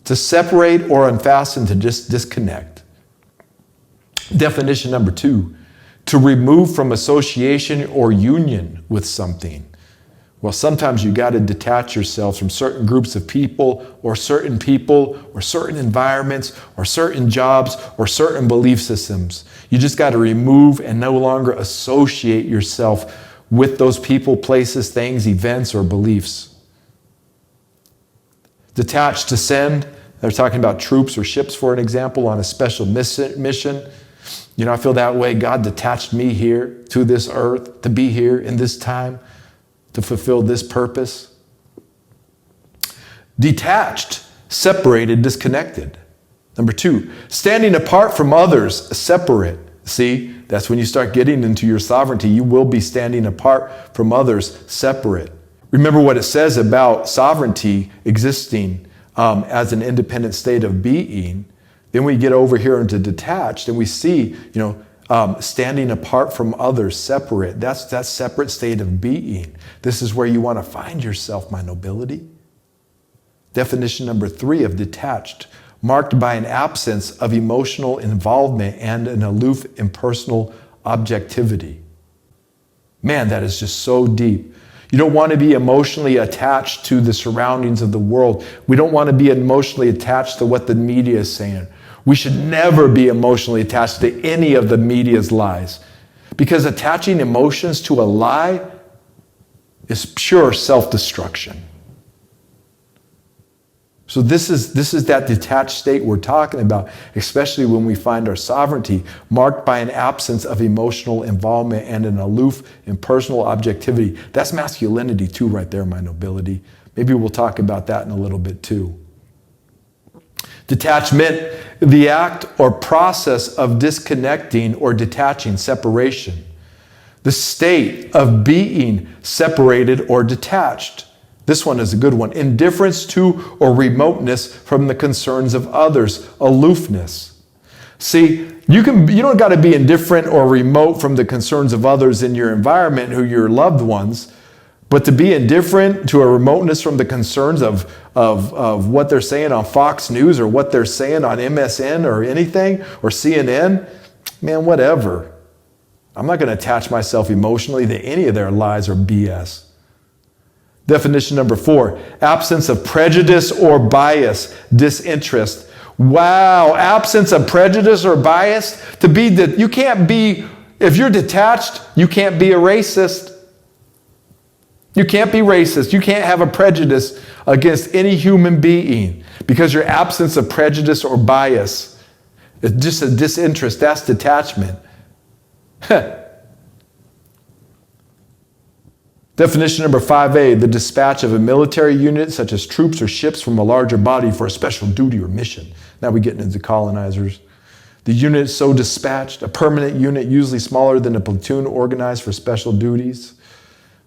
To separate or unfasten, to just disconnect. Definition number 2, to remove from association or union with something. Well, sometimes you got to detach yourself from certain groups of people or certain environments or certain jobs or certain belief systems. You just got to remove and no longer associate yourself with those people, places, things, events, or beliefs. Detach, to send. They're talking about troops or ships, for an example, on a special mission. You know, I feel that way. God detached me here to this earth to be here in this time to fulfill this purpose. Detached, separated, disconnected. Number 2, standing apart from others, separate. See, that's when you start getting into your sovereignty. You will be standing apart from others, separate. Remember what it says about sovereignty existing as an independent state of being. Then we get over here into detached and we see, standing apart from others, separate. That's that separate state of being. This is where you want to find yourself, my nobility. Definition number 3 of detached, marked by an absence of emotional involvement and an aloof, impersonal objectivity. Man, that is just so deep. You don't want to be emotionally attached to the surroundings of the world. We don't want to be emotionally attached to what the media is saying. We should never be emotionally attached to any of the media's lies. Because attaching emotions to a lie is pure self-destruction. So this is that detached state we're talking about, especially when we find our sovereignty marked by an absence of emotional involvement and an aloof, impersonal objectivity. That's masculinity too, right there, my nobility. Maybe we'll talk about that in a little bit too. Detachment, the act or process of disconnecting or detaching, separation. The state of being separated or detached. This one is a good one. Indifference to or remoteness from the concerns of others. Aloofness. See, you don't got to be indifferent or remote from the concerns of others in your environment, who your loved ones, but to be indifferent to a remoteness from the concerns of what they're saying on Fox News or what they're saying on MSN or anything or CNN, man, whatever. I'm not going to attach myself emotionally to any of their lies or BS. Definition number 4, absence of prejudice or bias, disinterest. Wow, absence of prejudice or bias. You can't be, if you're detached, you can't be a racist. You can't be racist. You can't have a prejudice against any human being because your absence of prejudice or bias. It's just a disinterest. That's detachment. Definition number 5A, the dispatch of a military unit such as troops or ships from a larger body for a special duty or mission. Now we're getting into colonizers. The unit is so dispatched, a permanent unit usually smaller than a platoon organized for special duties.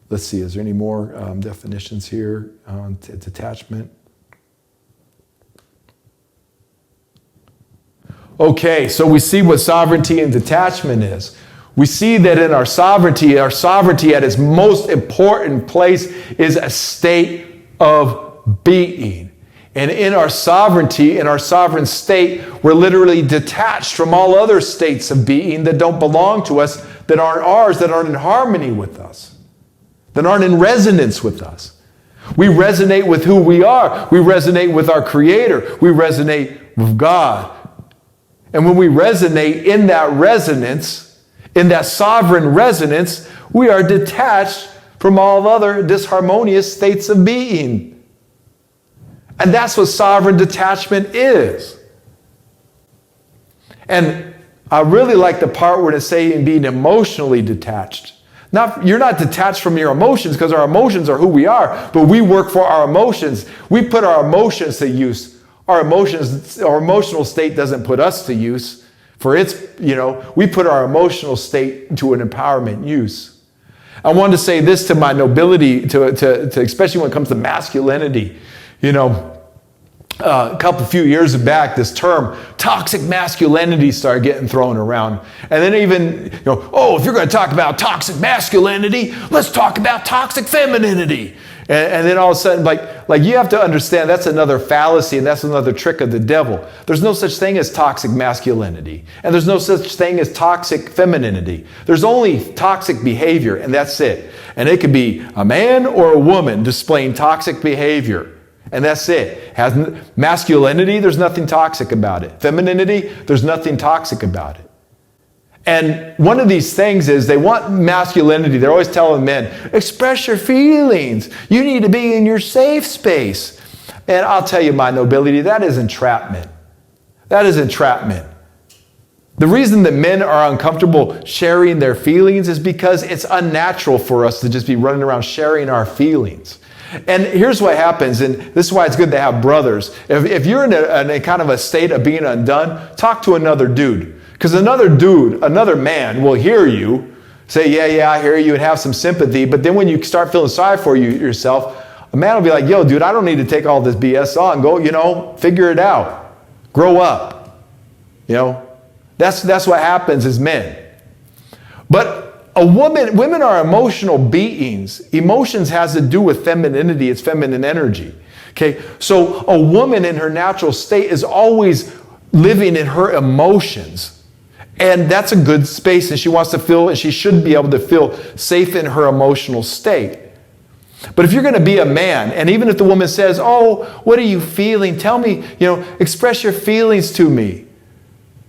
Let's see, is there any more definitions here on detachment? Okay, so we see what sovereignty and detachment is. We see that in our sovereignty at its most important place is a state of being. And in our sovereignty, in our sovereign state, we're literally detached from all other states of being that don't belong to us, that aren't ours, that aren't in harmony with us, that aren't in resonance with us. We resonate with who we are. We resonate with our Creator. We resonate with God. And when we resonate in that resonance, in that sovereign resonance, we are detached from all other disharmonious states of being. And that's what sovereign detachment is. And I really like the part where it's saying being emotionally detached. You're not detached from your emotions because our emotions are who we are, but we work for our emotions. We put our emotions to use. Our emotional state doesn't put us to use. We put our emotional state to an empowerment use. I wanted to say this to my nobility, to especially when it comes to masculinity. A few years back, this term, toxic masculinity, started getting thrown around. And then even, if you're going to talk about toxic masculinity, let's talk about toxic femininity. And then all of a sudden, like you have to understand that's another fallacy and that's another trick of the devil. There's no such thing as toxic masculinity. And there's no such thing as toxic femininity. There's only toxic behavior, and that's it. And it could be a man or a woman displaying toxic behavior. And that's it. Masculinity, there's nothing toxic about it. Femininity, there's nothing toxic about it. And one of these things is they want masculinity. They're always telling men, express your feelings. You need to be in your safe space. And I'll tell you, my nobility, that is entrapment. That is entrapment. The reason that men are uncomfortable sharing their feelings is because it's unnatural for us to just be running around sharing our feelings. And here's what happens, and this is why it's good to have brothers. If you're in a kind of a state of being undone, talk to another dude. Because another man will hear you, say, yeah, I hear you, and have some sympathy. But then when you start feeling sorry for yourself, a man will be like, yo, dude, I don't need to take all this BS on. Go, figure it out. Grow up. That's what happens as men. But women are emotional beings. Emotions has to do with femininity. It's feminine energy. Okay, so a woman in her natural state is always living in her emotions. And that's a good space, and she wants to feel, and she should be able to feel safe in her emotional state. But if you're going to be a man, and even if the woman says, oh, what are you feeling? Tell me, express your feelings to me.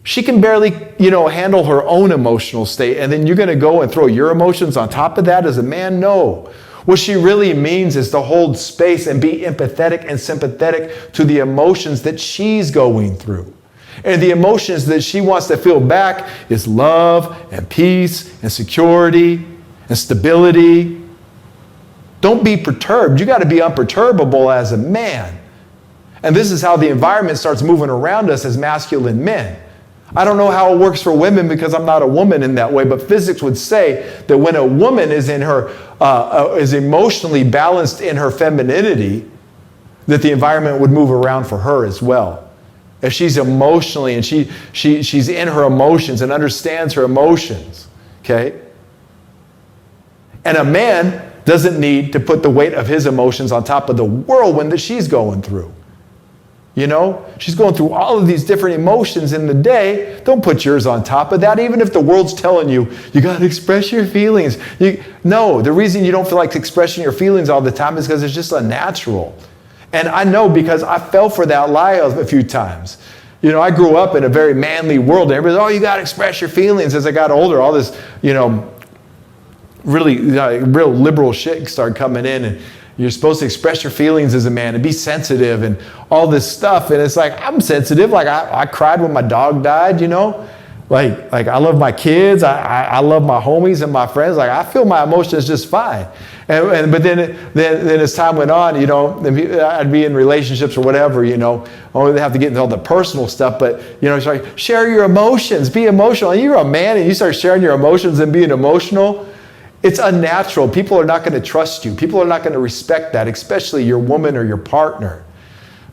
She can barely, handle her own emotional state, and then you're going to go and throw your emotions on top of that as a man? No. What she really means is to hold space and be empathetic and sympathetic to the emotions that she's going through. And the emotions that she wants to feel back is love and peace and security and stability. Don't be perturbed. You got to be unperturbable as a man. And this is how the environment starts moving around us as masculine men. I don't know how it works for women because I'm not a woman in that way, but physics would say that when a woman is is emotionally balanced in her femininity, that the environment would move around for her as well. If she's emotionally and she's in her emotions and understands her emotions, okay? And a man doesn't need to put the weight of his emotions on top of the whirlwind that she's going through. you know? She's going through all of these different emotions in the day. Don't put yours on top of that. Even if the world's telling you, you got to express your feelings. No, the reason you don't feel like expressing your feelings all the time is because it's just unnatural. And I know because I fell for that lie a few times. You know, I grew up in a very manly world. And everybody's, oh, you got to express your feelings. As I got older, all this, you know, really real liberal shit started coming in. And you're supposed to express your feelings as a man and be sensitive and all this stuff. And it's like, I'm sensitive. Like I cried when my dog died, you know. Like I love my kids. I love my homies and my friends. Like I feel my emotions just fine. But then as time went on, you know, I'd be in relationships or whatever, you know. I don't have to get into all the personal stuff, but, you know, it's like, share your emotions, be emotional. And you're a man and you start sharing your emotions and being emotional, it's unnatural. People are not going to trust you. People are not going to respect that, especially your woman or your partner.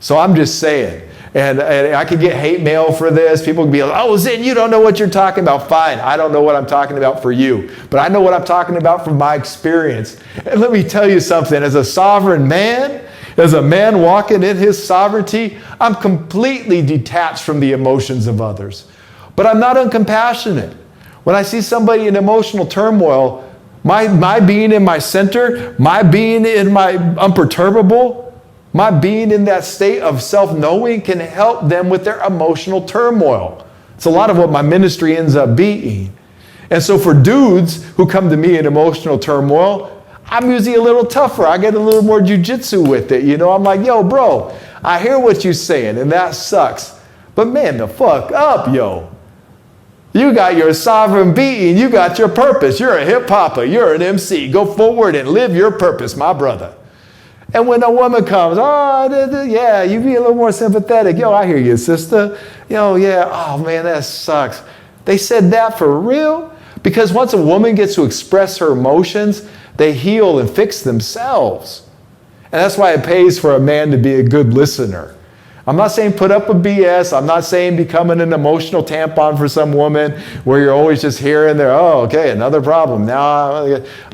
So I'm just saying. And I could get hate mail for this. People can be like, oh, Zin, you don't know what you're talking about. Fine, I don't know what I'm talking about for you. But I know what I'm talking about from my experience. And let me tell you something. As a sovereign man, as a man walking in his sovereignty, I'm completely detached from the emotions of others. But I'm not uncompassionate. When I see somebody in emotional turmoil, my being in my center, my being in my unperturbable, my being in that state of self-knowing can help them with their emotional turmoil. It's a lot of what my ministry ends up being. And so for dudes who come to me in emotional turmoil, I'm usually a little tougher. I get a little more jujitsu with it. You know, I'm like, yo, bro, I hear what you're saying, and that sucks. But man, the fuck up, yo. You got your sovereign being. You got your purpose. You're a hip-hopper. You're an MC. Go forward and live your purpose, my brother. And when a woman comes, oh, yeah, you be a little more sympathetic. Yo, I hear you, sister. Yo, yeah, oh, man, that sucks. They said that for real? Because once a woman gets to express her emotions, they heal and fix themselves. And that's why it pays for a man to be a good listener. I'm not saying put up with BS. I'm not saying becoming an emotional tampon for some woman where you're always just here and there. Oh, okay, another problem. Now,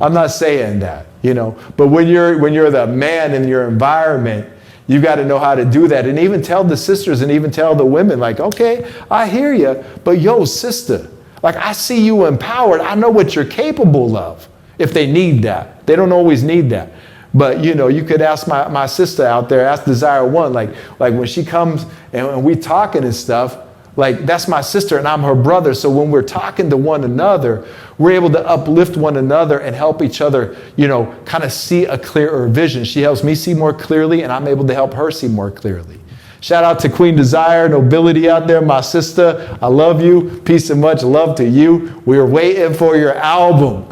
I'm not saying that, you know. But when you're the man in your environment, you've got to know how to do that. And even tell the sisters and even tell the women, like, okay, I hear you, but yo, sister, like I see you empowered. I know what you're capable of if they need that. They don't always need that. But, you know, you could ask my sister out there, ask Desire One, like when she comes and we talking and stuff, like that's my sister and I'm her brother. So when we're talking to one another, we're able to uplift one another and help each other, you know, kind of see a clearer vision. She helps me see more clearly and I'm able to help her see more clearly. Shout out to Queen Desire, Nobility out there, my sister. I love you. Peace and much love to you. We are waiting for your album.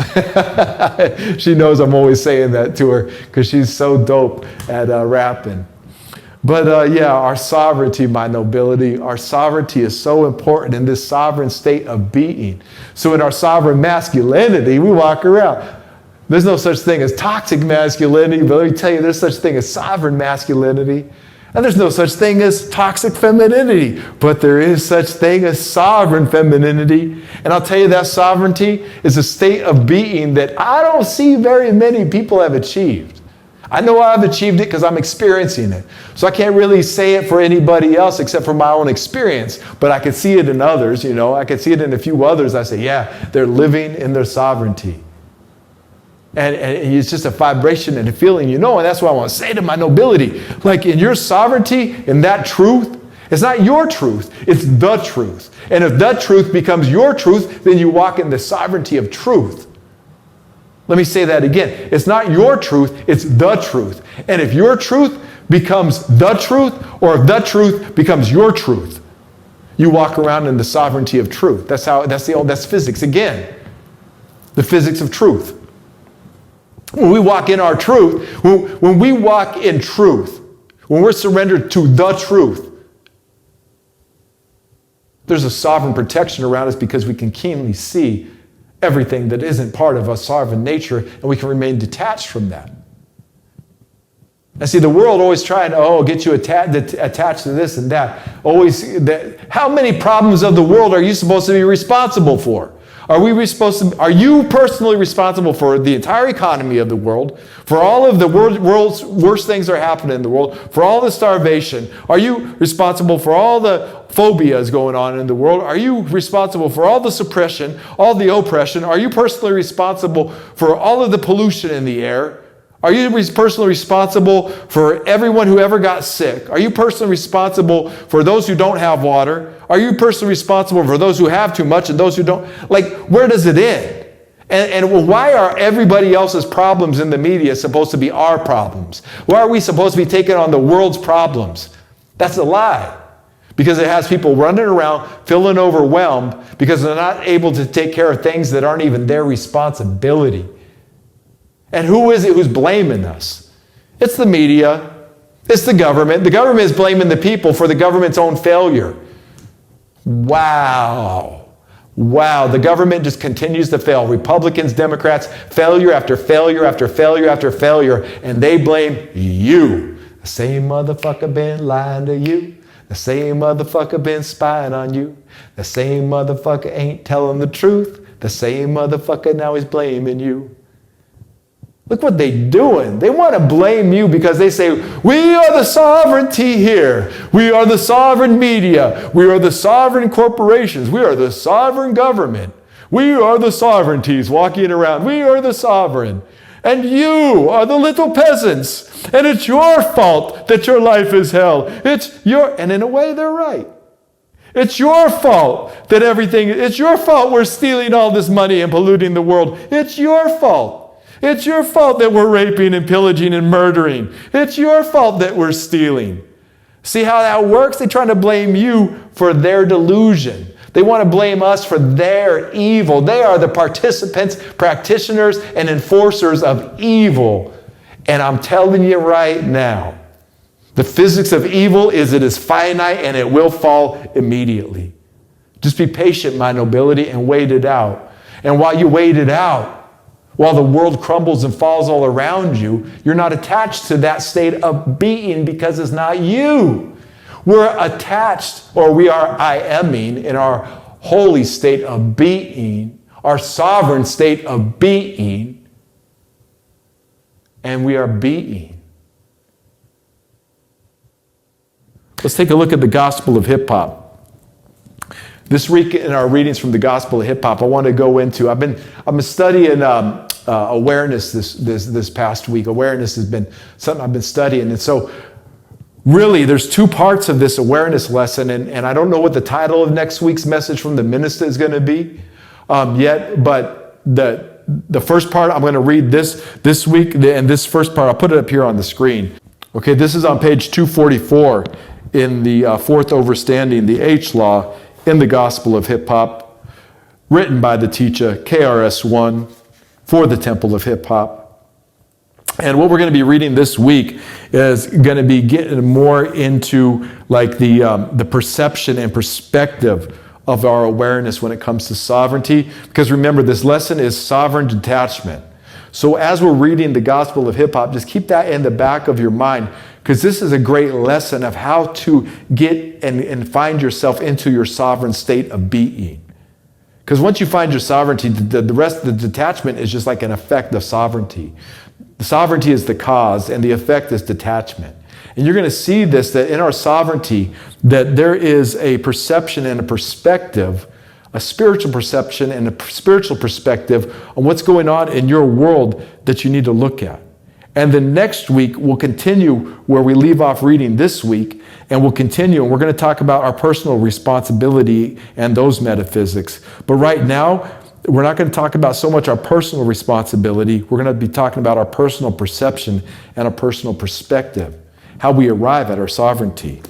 She knows I'm always saying that to her because she's so dope at rapping. But yeah, our sovereignty, my nobility, our sovereignty is so important in this sovereign state of being. So in our sovereign masculinity, we walk around. There's no such thing as toxic masculinity, but let me tell you, there's such thing as sovereign masculinity. And there's no such thing as toxic femininity, but there is such thing as sovereign femininity. And I'll tell you that sovereignty is a state of being that I don't see very many people have achieved. I know I've achieved it because I'm experiencing it. So I can't really say it for anybody else except for my own experience, but I can see it in others, you know. I can see it in a few others. I say, yeah, they're living in their sovereignty. And it's just a vibration and a feeling, you know, and that's what I want to say to my nobility. Like in your sovereignty, in that truth, it's not your truth, it's the truth. And if the truth becomes your truth, then you walk in the sovereignty of truth. Let me say that again. It's not your truth, it's the truth. And if your truth becomes the truth, or if the truth becomes your truth, you walk around in the sovereignty of truth. That's physics again. The physics of truth. When we walk in our truth, when we walk in truth, when we're surrendered to the truth, there's a sovereign protection around us because we can keenly see everything that isn't part of a sovereign nature, and we can remain detached from that. And see, the world always trying to, get you attached to this and that. How many problems of the world are you supposed to be responsible for? Are you personally responsible for the entire economy of the world, for all of the world's worst things that are happening in the world, for all the starvation? Are you responsible for all the phobias going on in the world? Are you responsible for all the suppression, all the oppression? Are you personally responsible for all of the pollution in the air? Are you personally responsible for everyone who ever got sick? Are you personally responsible for those who don't have water? Are you personally responsible for those who have too much and those who don't? Like, where does it end? And why are everybody else's problems in the media supposed to be our problems? Why are we supposed to be taking on the world's problems? That's a lie. Because it has people running around feeling overwhelmed because they're not able to take care of things that aren't even their responsibility. And who is it who's blaming us? It's the media. It's the government. The government is blaming the people for the government's own failure. Wow. Wow. The government just continues to fail. Republicans, Democrats, failure after failure after failure after failure. And they blame you. The same motherfucker been lying to you. The same motherfucker been spying on you. The same motherfucker ain't telling the truth. The same motherfucker now is blaming you. Look what they doing. They want to blame you because they say, we are the sovereignty here. We are the sovereign media. We are the sovereign corporations. We are the sovereign government. We are the sovereignties walking around. We are the sovereign. And you are the little peasants. And it's your fault that your life is hell. And in a way, they're right. It's your fault that it's your fault we're stealing all this money and polluting the world. It's your fault. It's your fault that we're raping and pillaging and murdering. It's your fault that we're stealing. See how that works? They're trying to blame you for their delusion. They want to blame us for their evil. They are the participants, practitioners, and enforcers of evil. And I'm telling you right now, the physics of evil is it is finite and it will fall immediately. Just be patient, my nobility, and wait it out. And while you wait it out, while the world crumbles and falls all around you, you're not attached to that state of being because it's not you. We're attached, or we are I-aming in our holy state of being, our sovereign state of being, and we are being. Let's take a look at the Gospel of Hip Hop. This week in our readings from the Gospel of Hip Hop, I want to go into, I've been studying awareness this past week. Awareness has been something I've been studying. And so really, there's two parts of this awareness lesson, and I don't know what the title of next week's message from the Minista is going to be yet, but the first part I'm going to read this week, and this first part, I'll put it up here on the screen. Okay, this is on page 244 in the Fourth Overstanding, the H Law, in the Gospel of Hip Hop, written by the teacher, KRS-One, for the Temple of Hip Hop. And what we're going to be reading this week is going to be getting more into like the perception and perspective of our awareness when it comes to sovereignty. Because remember, this lesson is sovereign detachment. So as we're reading the Gospel of Hip Hop, just keep that in the back of your mind, because this is a great lesson of how to get and find yourself into your sovereign state of being. Because once you find your sovereignty, the rest of the detachment is just like an effect of sovereignty. The sovereignty is the cause, and the effect is detachment. And you're going to see this, that in our sovereignty, that there is a perception and a perspective, a spiritual perception and a spiritual perspective on what's going on in your world that you need to look at. And then next week, we'll continue where we leave off reading this week, and we'll continue, and we're going to talk about our personal responsibility and those metaphysics. But right now, we're not going to talk about so much our personal responsibility. We're going to be talking about our personal perception and our personal perspective, how we arrive at our sovereignty.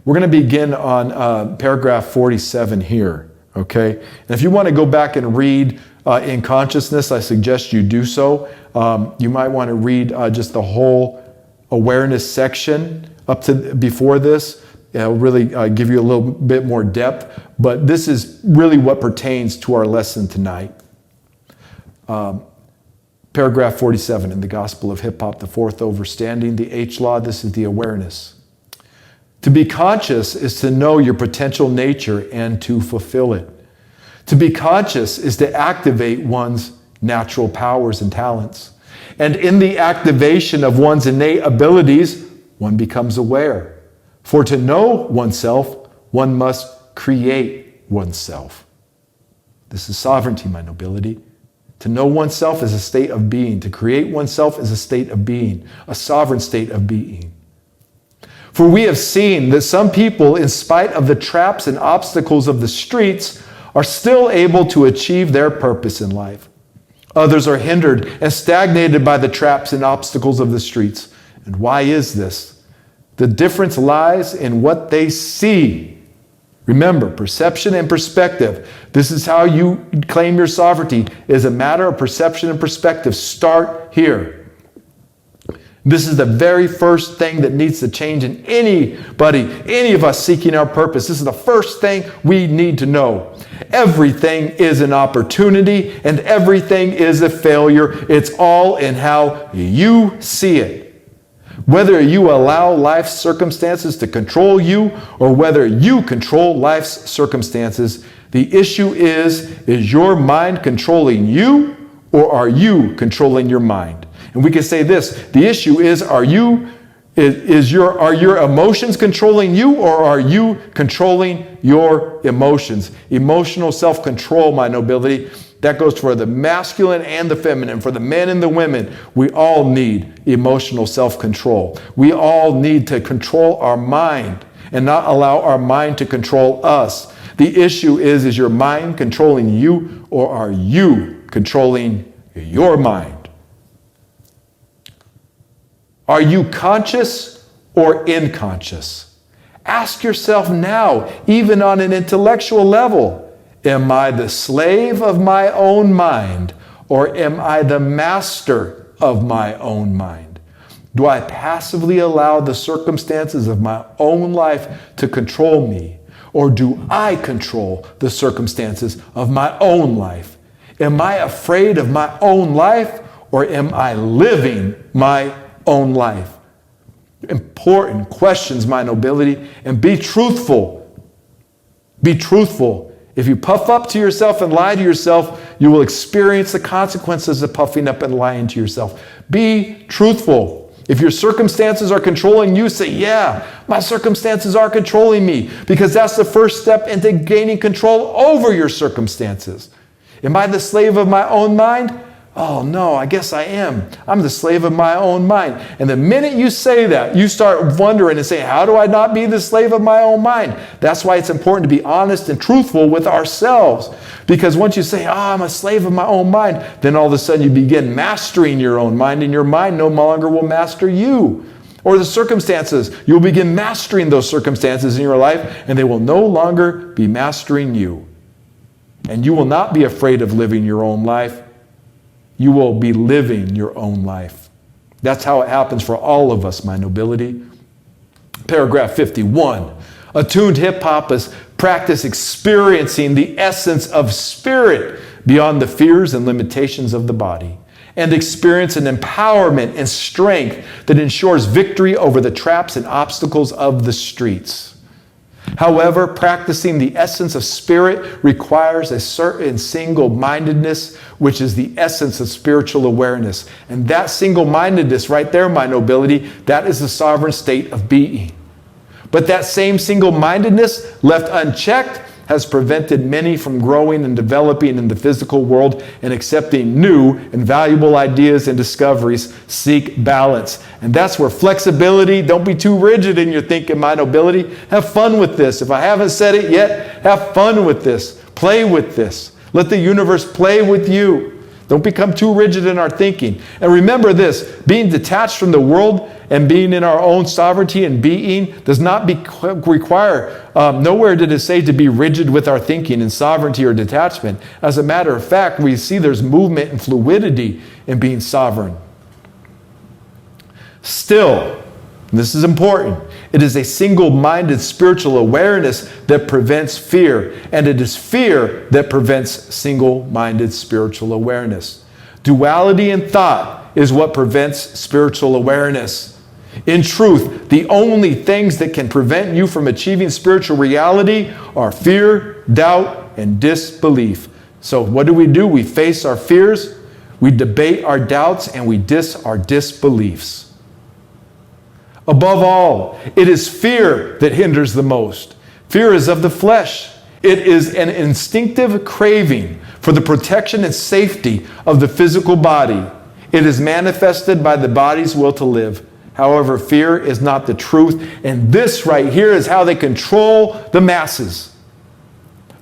We're going to begin on paragraph 47 here. Okay, and if you want to go back and read in consciousness, I suggest you do so. You might want to read just the whole awareness section up to before this. It'll really give you a little bit more depth, but this is really what pertains to our lesson tonight. Paragraph 47 in the Gospel of Hip Hop, the Fourth Overstanding, the H Law. This is the awareness. To be conscious is to know your potential nature and to fulfill it. To be conscious is to activate one's natural powers and talents. And in the activation of one's innate abilities, one becomes aware. For to know oneself, one must create oneself. This is sovereignty, my nobility. To know oneself is a state of being. To create oneself is a state of being, a sovereign state of being. For we have seen that some people, in spite of the traps and obstacles of the streets, are still able to achieve their purpose in life. Others are hindered and stagnated by the traps and obstacles of the streets. And why is this? The difference lies in what they see. Remember, perception and perspective. This is how you claim your sovereignty. It is a matter of perception and perspective. Start here. This is the very first thing that needs to change in anybody, any of us seeking our purpose. This is the first thing we need to know. Everything is an opportunity and everything is a failure. It's all in how you see it. Whether you allow life's circumstances to control you or whether you control life's circumstances, the issue is your mind controlling you or are you controlling your mind? And we can say this, the issue is, are your emotions controlling you or are you controlling your emotions? Emotional self-control, my nobility, that goes for the masculine and the feminine. For the men and the women, we all need emotional self-control. We all need to control our mind and not allow our mind to control us. The issue is your mind controlling you or are you controlling your mind? Are you conscious or unconscious? Ask yourself now, even on an intellectual level, am I the slave of my own mind or am I the master of my own mind? Do I passively allow the circumstances of my own life to control me or do I control the circumstances of my own life? Am I afraid of my own life or am I living my own life? Important questions, my nobility, and be truthful. Be truthful. If you puff up to yourself and lie to yourself, you will experience the consequences of puffing up and lying to yourself. Be truthful. If your circumstances are controlling you, say, yeah, my circumstances are controlling me, because that's the first step into gaining control over your circumstances. Am I the slave of my own mind? Oh no, I guess I am. I'm the slave of my own mind. And the minute you say that, you start wondering and saying, how do I not be the slave of my own mind? That's why it's important to be honest and truthful with ourselves. Because once you say, I'm a slave of my own mind, then all of a sudden you begin mastering your own mind, and your mind no longer will master you. Or the circumstances, you'll begin mastering those circumstances in your life, and they will no longer be mastering you. And you will not be afraid of living your own life. You will be living your own life. That's how it happens for all of us, my nobility. Paragraph 51. Attuned hip-hopists practice experiencing the essence of spirit beyond the fears and limitations of the body, and experience an empowerment and strength that ensures victory over the traps and obstacles of the streets. However, practicing the essence of spirit requires a certain single-mindedness, which is the essence of spiritual awareness. And that single-mindedness right there, my nobility, that is the sovereign state of being. But that same single-mindedness, left unchecked, has prevented many from growing and developing in the physical world and accepting new and valuable ideas and discoveries. Seek balance. And that's where flexibility, don't be too rigid in your thinking, my nobility. Have fun with this. If I haven't said it yet, have fun with this. Play with this. Let the universe play with you. Don't become too rigid in our thinking. And remember this, being detached from the world and being in our own sovereignty and being does not require, nowhere did it say to be rigid with our thinking in sovereignty or detachment. As a matter of fact, we see there's movement and fluidity in being sovereign. Still, this is important, it is a single-minded spiritual awareness that prevents fear, and it is fear that prevents single-minded spiritual awareness. Duality in thought is what prevents spiritual awareness. In truth, the only things that can prevent you from achieving spiritual reality are fear, doubt, and disbelief. So what do? We face our fears, we debate our doubts, and we diss our disbeliefs. Above all, it is fear that hinders the most. Fear is of the flesh. It is an instinctive craving for the protection and safety of the physical body. It is manifested by the body's will to live. However, fear is not the truth, and this right here is how they control the masses.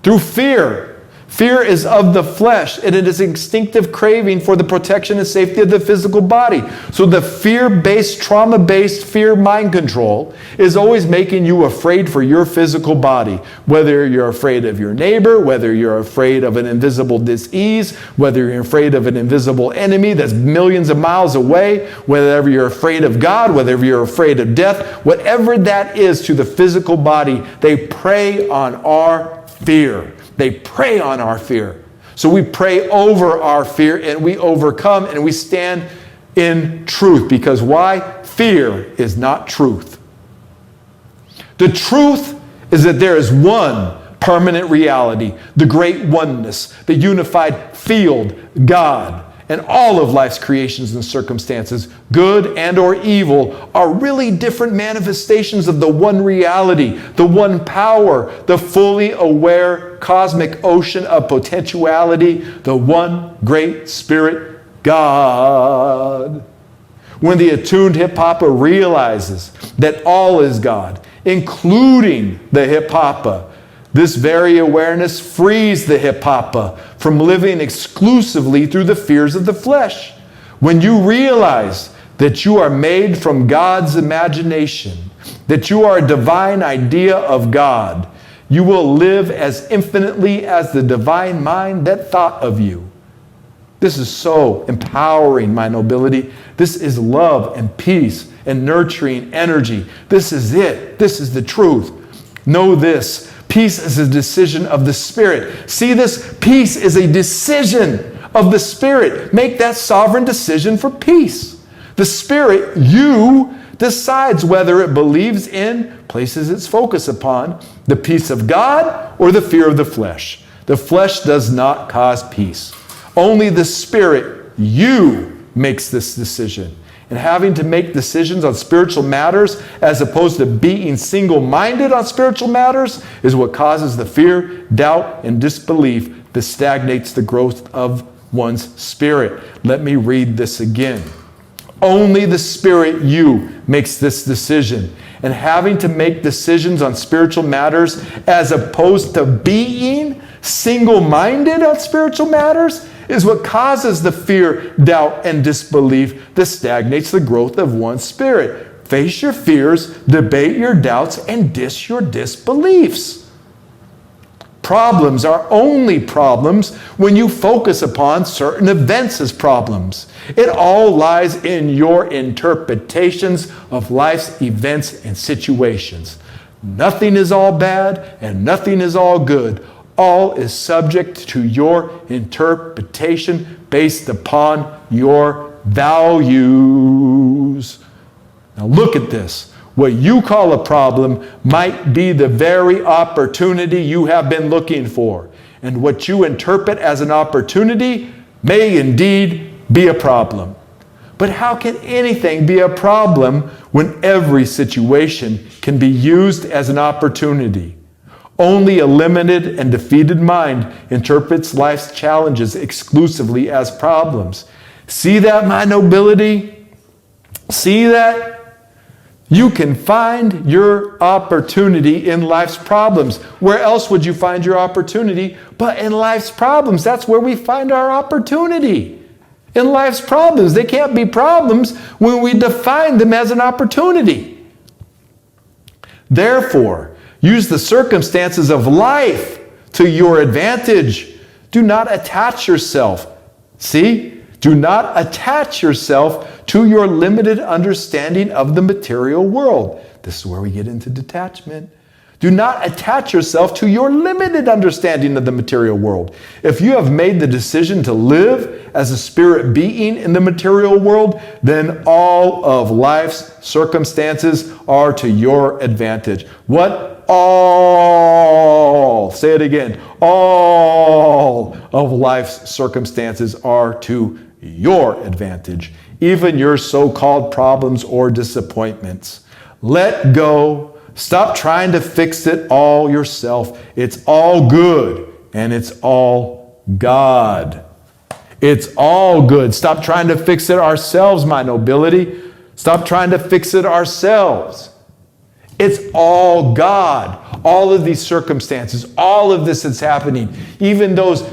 Through fear. Fear is of the flesh, and it is instinctive craving for the protection and safety of the physical body. So the fear-based, trauma-based fear mind control is always making you afraid for your physical body. Whether you're afraid of your neighbor, whether you're afraid of an invisible disease, whether you're afraid of an invisible enemy that's millions of miles away, whether you're afraid of God, whether you're afraid of death, whatever that is to the physical body, they prey on our fear. They prey on our fear. So we pray over our fear and we overcome and we stand in truth. Because why? Fear is not truth. The truth is that there is one permanent reality, the great oneness, the unified field, God. And all of life's creations and circumstances, good and or evil, are really different manifestations of the one reality, the one power, the fully aware cosmic ocean of potentiality, the one great spirit, God. When the attuned hip hopper realizes that all is God, including the hip hopper, this very awareness frees the hip hopper from living exclusively through the fears of the flesh. When you realize that you are made from God's imagination, that you are a divine idea of God, you will live as infinitely as the divine mind that thought of you. This is so empowering, my nobility. This is love and peace and nurturing energy. This is it. This is the truth. Know this. Peace is a decision of the Spirit. See this? Peace is a decision of the Spirit. Make that sovereign decision for peace. The Spirit, you, decides whether it believes in, places its focus upon, the peace of God or the fear of the flesh. The flesh does not cause peace. Only the Spirit, you, makes this decision. And having to make decisions on spiritual matters as opposed to being single-minded on spiritual matters is what causes the fear, doubt, and disbelief that stagnates the growth of one's spirit. Let me read this again. Only the Spirit, you, makes this decision. And having to make decisions on spiritual matters as opposed to being single-minded on spiritual matters is what causes the fear, doubt, and disbelief that stagnates the growth of one's spirit. Face your fears, debate your doubts, and diss your disbeliefs. Problems are only problems when you focus upon certain events as problems. It all lies in your interpretations of life's events and situations. Nothing is all bad and nothing is all good. All is subject to your interpretation based upon your values. Now look at this. What you call a problem might be the very opportunity you have been looking for. And what you interpret as an opportunity may indeed be a problem. But how can anything be a problem when every situation can be used as an opportunity? Only a limited and defeated mind interprets life's challenges exclusively as problems. See that, my nobility? See that? You can find your opportunity in life's problems. Where else would you find your opportunity but in life's problems? That's where we find our opportunity. In life's problems. They can't be problems when we define them as an opportunity. Therefore, use the circumstances of life to your advantage. Do not attach yourself. See? Do not attach yourself to your limited understanding of the material world. This is where we get into detachment. Do not attach yourself to your limited understanding of the material world. If you have made the decision to live as a spirit being in the material world, then all of life's circumstances are to your advantage. What? All. Say it again. All of life's circumstances are to your advantage, even your so-called problems or disappointments. Let go. Stop trying to fix it all yourself. It's all good, and it's all God. It's all good. Stop trying to fix it ourselves, my nobility. Stop trying to fix it ourselves. It's all God. All of these circumstances, all of this that's happening, even those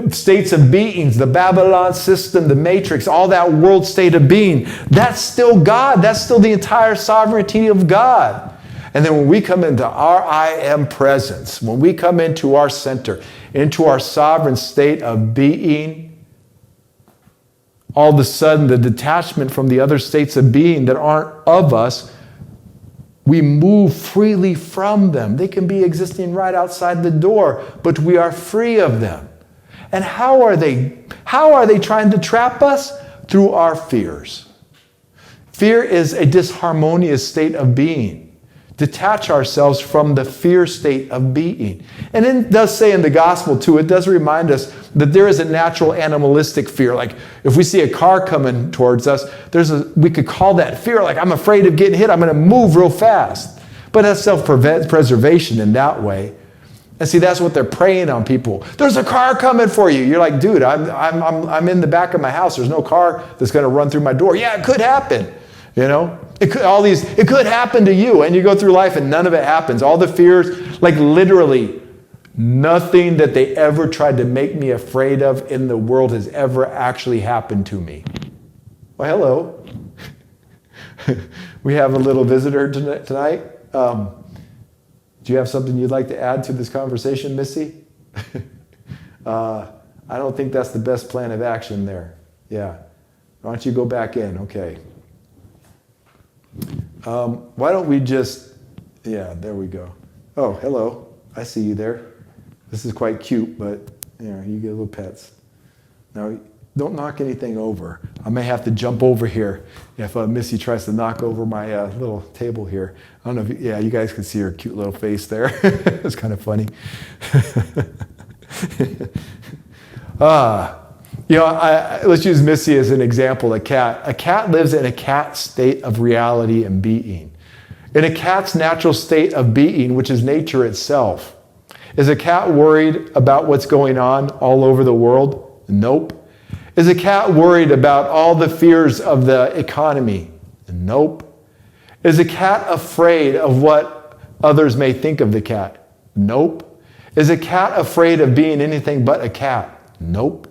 states of beings, the Babylon system, the matrix, all that world state of being, that's still God. That's still the entire sovereignty of God. And then when we come into our I am presence, when we come into our center, into our sovereign state of being, all of a sudden the detachment from the other states of being that aren't of us, we move freely from them. They can be existing right outside the door, but we are free of them. And how are they trying to trap us? Through our fears. Fear is a disharmonious state of being. Detach ourselves from the fear state of being. And it does say in the gospel too, it does remind us that there is a natural animalistic fear. Like if we see a car coming towards us, we could call that fear. Like I'm afraid of getting hit, I'm going to move real fast. But that's self-preservation in that way. And see, that's what they're preying on people. There's a car coming for you. You're like, dude, I'm in the back of my house. There's no car that's going to run through my door. Yeah, it could happen. You know, it could happen to you, and you go through life and none of it happens. All the fears, like literally nothing that they ever tried to make me afraid of in the world has ever actually happened to me. Well, hello. We have a little visitor tonight. Do you have something you'd like to add to this conversation, Missy? I don't think that's the best plan of action there. Yeah. Why don't you go back in? Okay. Why don't we just, yeah, there we go. Oh, hello. I see you there. This is quite cute, but you get little pets. Now, don't knock anything over. I may have to jump over here if Missy tries to knock over my little table here. I don't know if, you guys can see her cute little face there. It's kind of funny. Let's use Missy as an example, a cat. A cat lives in a cat state of reality and being. In a cat's natural state of being, which is nature itself. Is a cat worried about what's going on all over the world? Nope. Is a cat worried about all the fears of the economy? Nope. Is a cat afraid of what others may think of the cat? Nope. Is a cat afraid of being anything but a cat? Nope.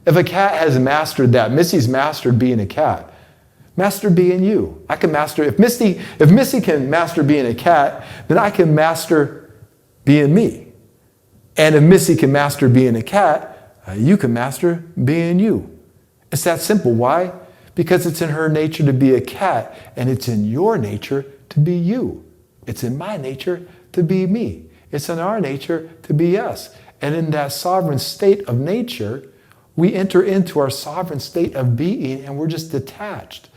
If a cat has mastered that, Missy's mastered being a cat. Master being you. I can master, if Missy can master being a cat, then I can master being me. And if Missy can master being a cat, you can master being you. It's that simple. Why? Because it's in her nature to be a cat, and it's in your nature to be you. It's in my nature to be me. It's in our nature to be us. And in that sovereign state of nature, we enter into our sovereign state of being, and we're just detached.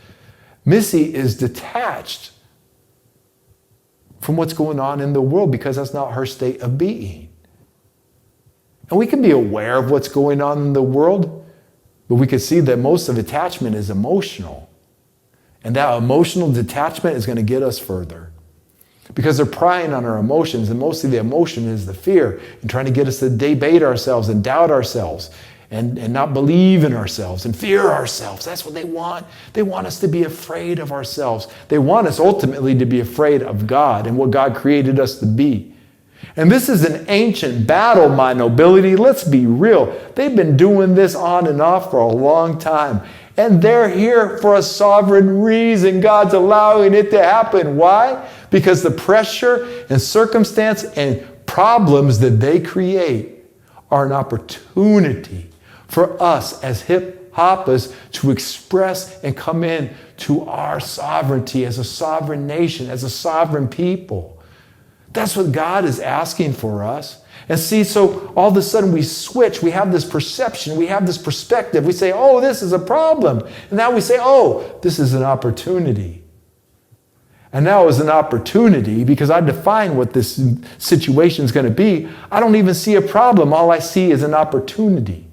Missy is detached from what's going on in the world because that's not her state of being. And we can be aware of what's going on in the world, but we can see that most of attachment is emotional. And that emotional detachment is going to get us further. Because they're prying on our emotions, and mostly the emotion is the fear, and trying to get us to debate ourselves and doubt ourselves. And not believe in ourselves and fear ourselves. That's what they want. They want us to be afraid of ourselves. They want us ultimately to be afraid of God and what God created us to be. And this is an ancient battle, my nobility. Let's be real. They've been doing this on and off for a long time. And they're here for a sovereign reason. God's allowing it to happen. Why? Because the pressure and circumstance and problems that they create are an opportunity for us as hip hoppers to express and come in to our sovereignty as a sovereign nation, as a sovereign people. That's what God is asking for us. And see, so all of a sudden we switch. We have this perception. We have this perspective. We say, oh, this is a problem. And now we say, oh, this is an opportunity. And now as an opportunity, because I define what this situation is going to be, I don't even see a problem. All I see is an opportunity.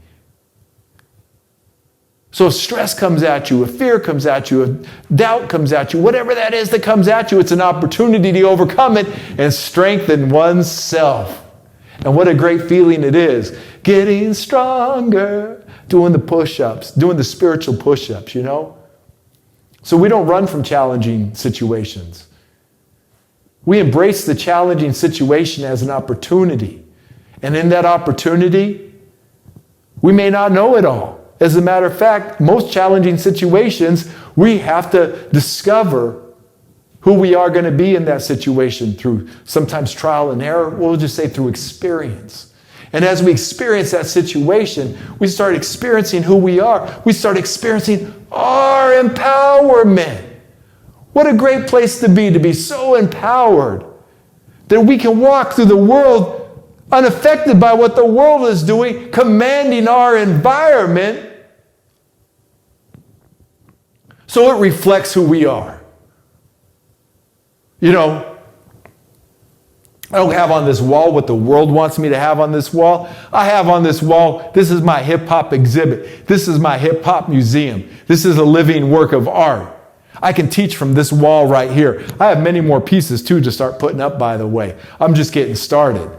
So if stress comes at you, if fear comes at you, if doubt comes at you, whatever that is that comes at you, it's an opportunity to overcome it and strengthen oneself. And what a great feeling it is. Getting stronger, doing the push-ups, doing the spiritual push-ups, you know? So we don't run from challenging situations. We embrace the challenging situation as an opportunity. And in that opportunity, we may not know it all. As a matter of fact, most challenging situations, we have to discover who we are going to be in that situation through sometimes trial and error. We'll just say through experience. And as we experience that situation, we start experiencing who we are. We start experiencing our empowerment. What a great place to be so empowered that we can walk through the world unaffected by what the world is doing, commanding our environment so it reflects who we are. You know, I don't have on this wall what the world wants me to have on this wall. I have on this wall, this is my hip-hop exhibit. This is my hip-hop museum. This is a living work of art. I can teach from this wall right here. I have many more pieces, too, to start putting up, by the way. I'm just getting started.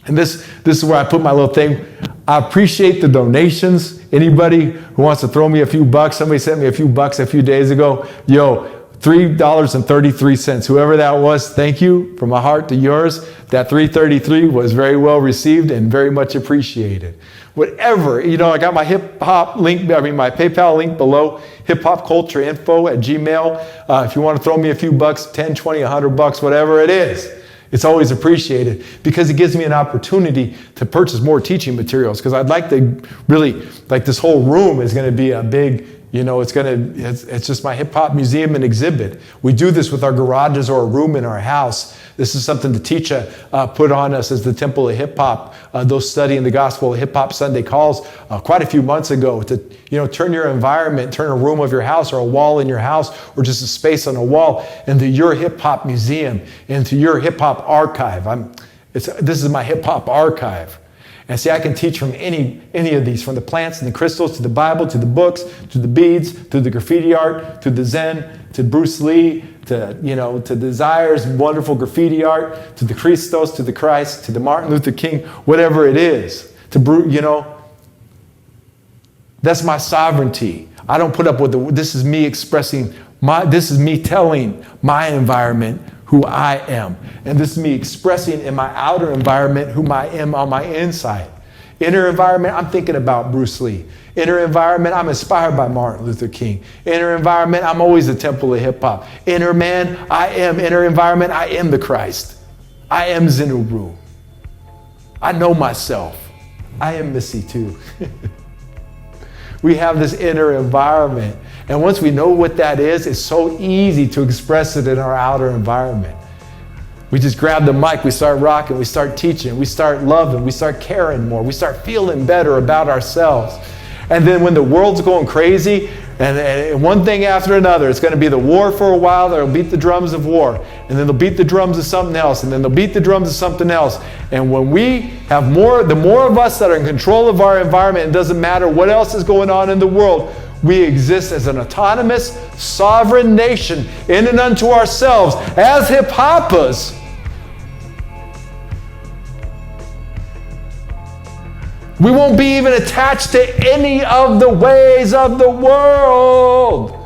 And this is where I put my little thing. I appreciate the donations. Anybody who wants to throw me a few bucks, somebody sent me a few bucks a few days ago. Yo, $3.33. Whoever that was, thank you from my heart to yours. That $3.33 was very well received and very much appreciated. Whatever, you know, I got my hip-hop link, my PayPal link below, hiphopcultureinfo@gmail. If you want to throw me a few bucks, 10, 20, 100 bucks, whatever it is, it's always appreciated because it gives me an opportunity to purchase more teaching materials because I'd like to really, like this whole room is going to be a big, you know, it's just my hip-hop museum and exhibit. We do this with our garages or a room in our house. This is something the teacher put on us as the Temple of Hip-Hop. Those studying the Gospel of Hip-Hop Sunday calls quite a few months ago to, you know, turn your environment, turn a room of your house or a wall in your house or just a space on a wall into your hip-hop museum, into your hip-hop archive. This is my hip-hop archive. And see, I can teach from any of these, from the plants and the crystals to the Bible, to the books, to the beads, to the graffiti art, to the Zen, to Bruce Lee, to, you know, to Desire's wonderful graffiti art, to the Christos, to the Christ, to the Martin Luther King, whatever it is. You know, that's my sovereignty. I don't put up with this is me expressing this is me telling my environment who I am. And this is me expressing in my outer environment who I am on my inside. Inner environment, I'm thinking about Bruce Lee. Inner environment, I'm inspired by Martin Luther King. Inner environment, I'm always the Temple of Hip Hop. Inner environment, I am the Christ. I am Zin Uru. I know myself. I am Missy too. We have this inner environment. And once we know what that is, it's so easy to express it in our outer environment. We just grab the mic, we start rocking, we start teaching, we start loving, we start caring more, we start feeling better about ourselves. And then when the world's going crazy, and one thing after another, it's going to be the war for a while, they'll beat the drums of war, and then they'll beat the drums of something else, and then they'll beat the drums of something else. And when we have the more of us that are in control of our environment, it doesn't matter what else is going on in the world, we exist as an autonomous, sovereign nation in and unto ourselves as hip-hoppers. We won't be even attached to any of the ways of the world.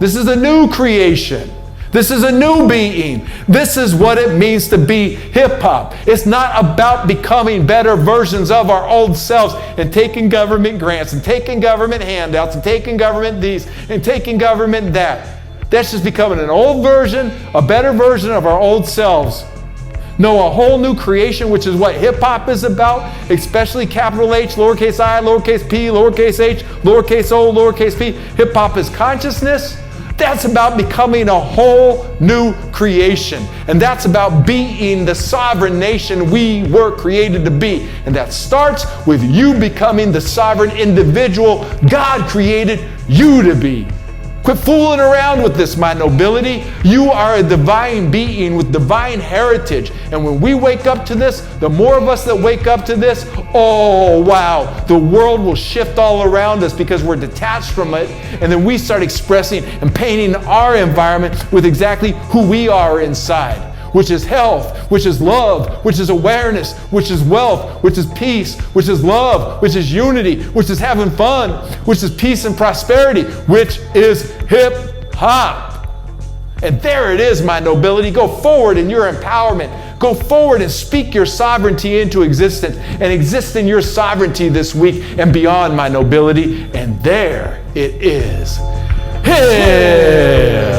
This is a new creation. This is a new being. This is what it means to be hip-hop. It's not about becoming better versions of our old selves and taking government grants and taking government handouts and taking government these and taking government that. That's just becoming an old version, a better version of our old selves. No, a whole new creation, which is what hip-hop is about, especially capital H, lowercase I, lowercase p, lowercase h, lowercase o, lowercase p. Hip-hop is consciousness. That's about becoming a whole new creation. And that's about being the sovereign nation we were created to be. And that starts with you becoming the sovereign individual God created you to be. Quit fooling around with this, my nobility. You are a divine being with divine heritage. And when we wake up to this, the more of us that wake up to this, oh wow, the world will shift all around us because we're detached from it. And then we start expressing and painting our environment with exactly who we are inside, which is health, which is love, which is awareness, which is wealth, which is peace, which is love, which is unity, which is having fun, which is peace and prosperity, which is hip hop. And there it is, my nobility. Go forward in your empowerment. Go forward and speak your sovereignty into existence and exist in your sovereignty this week and beyond, my nobility. And there it is. Hip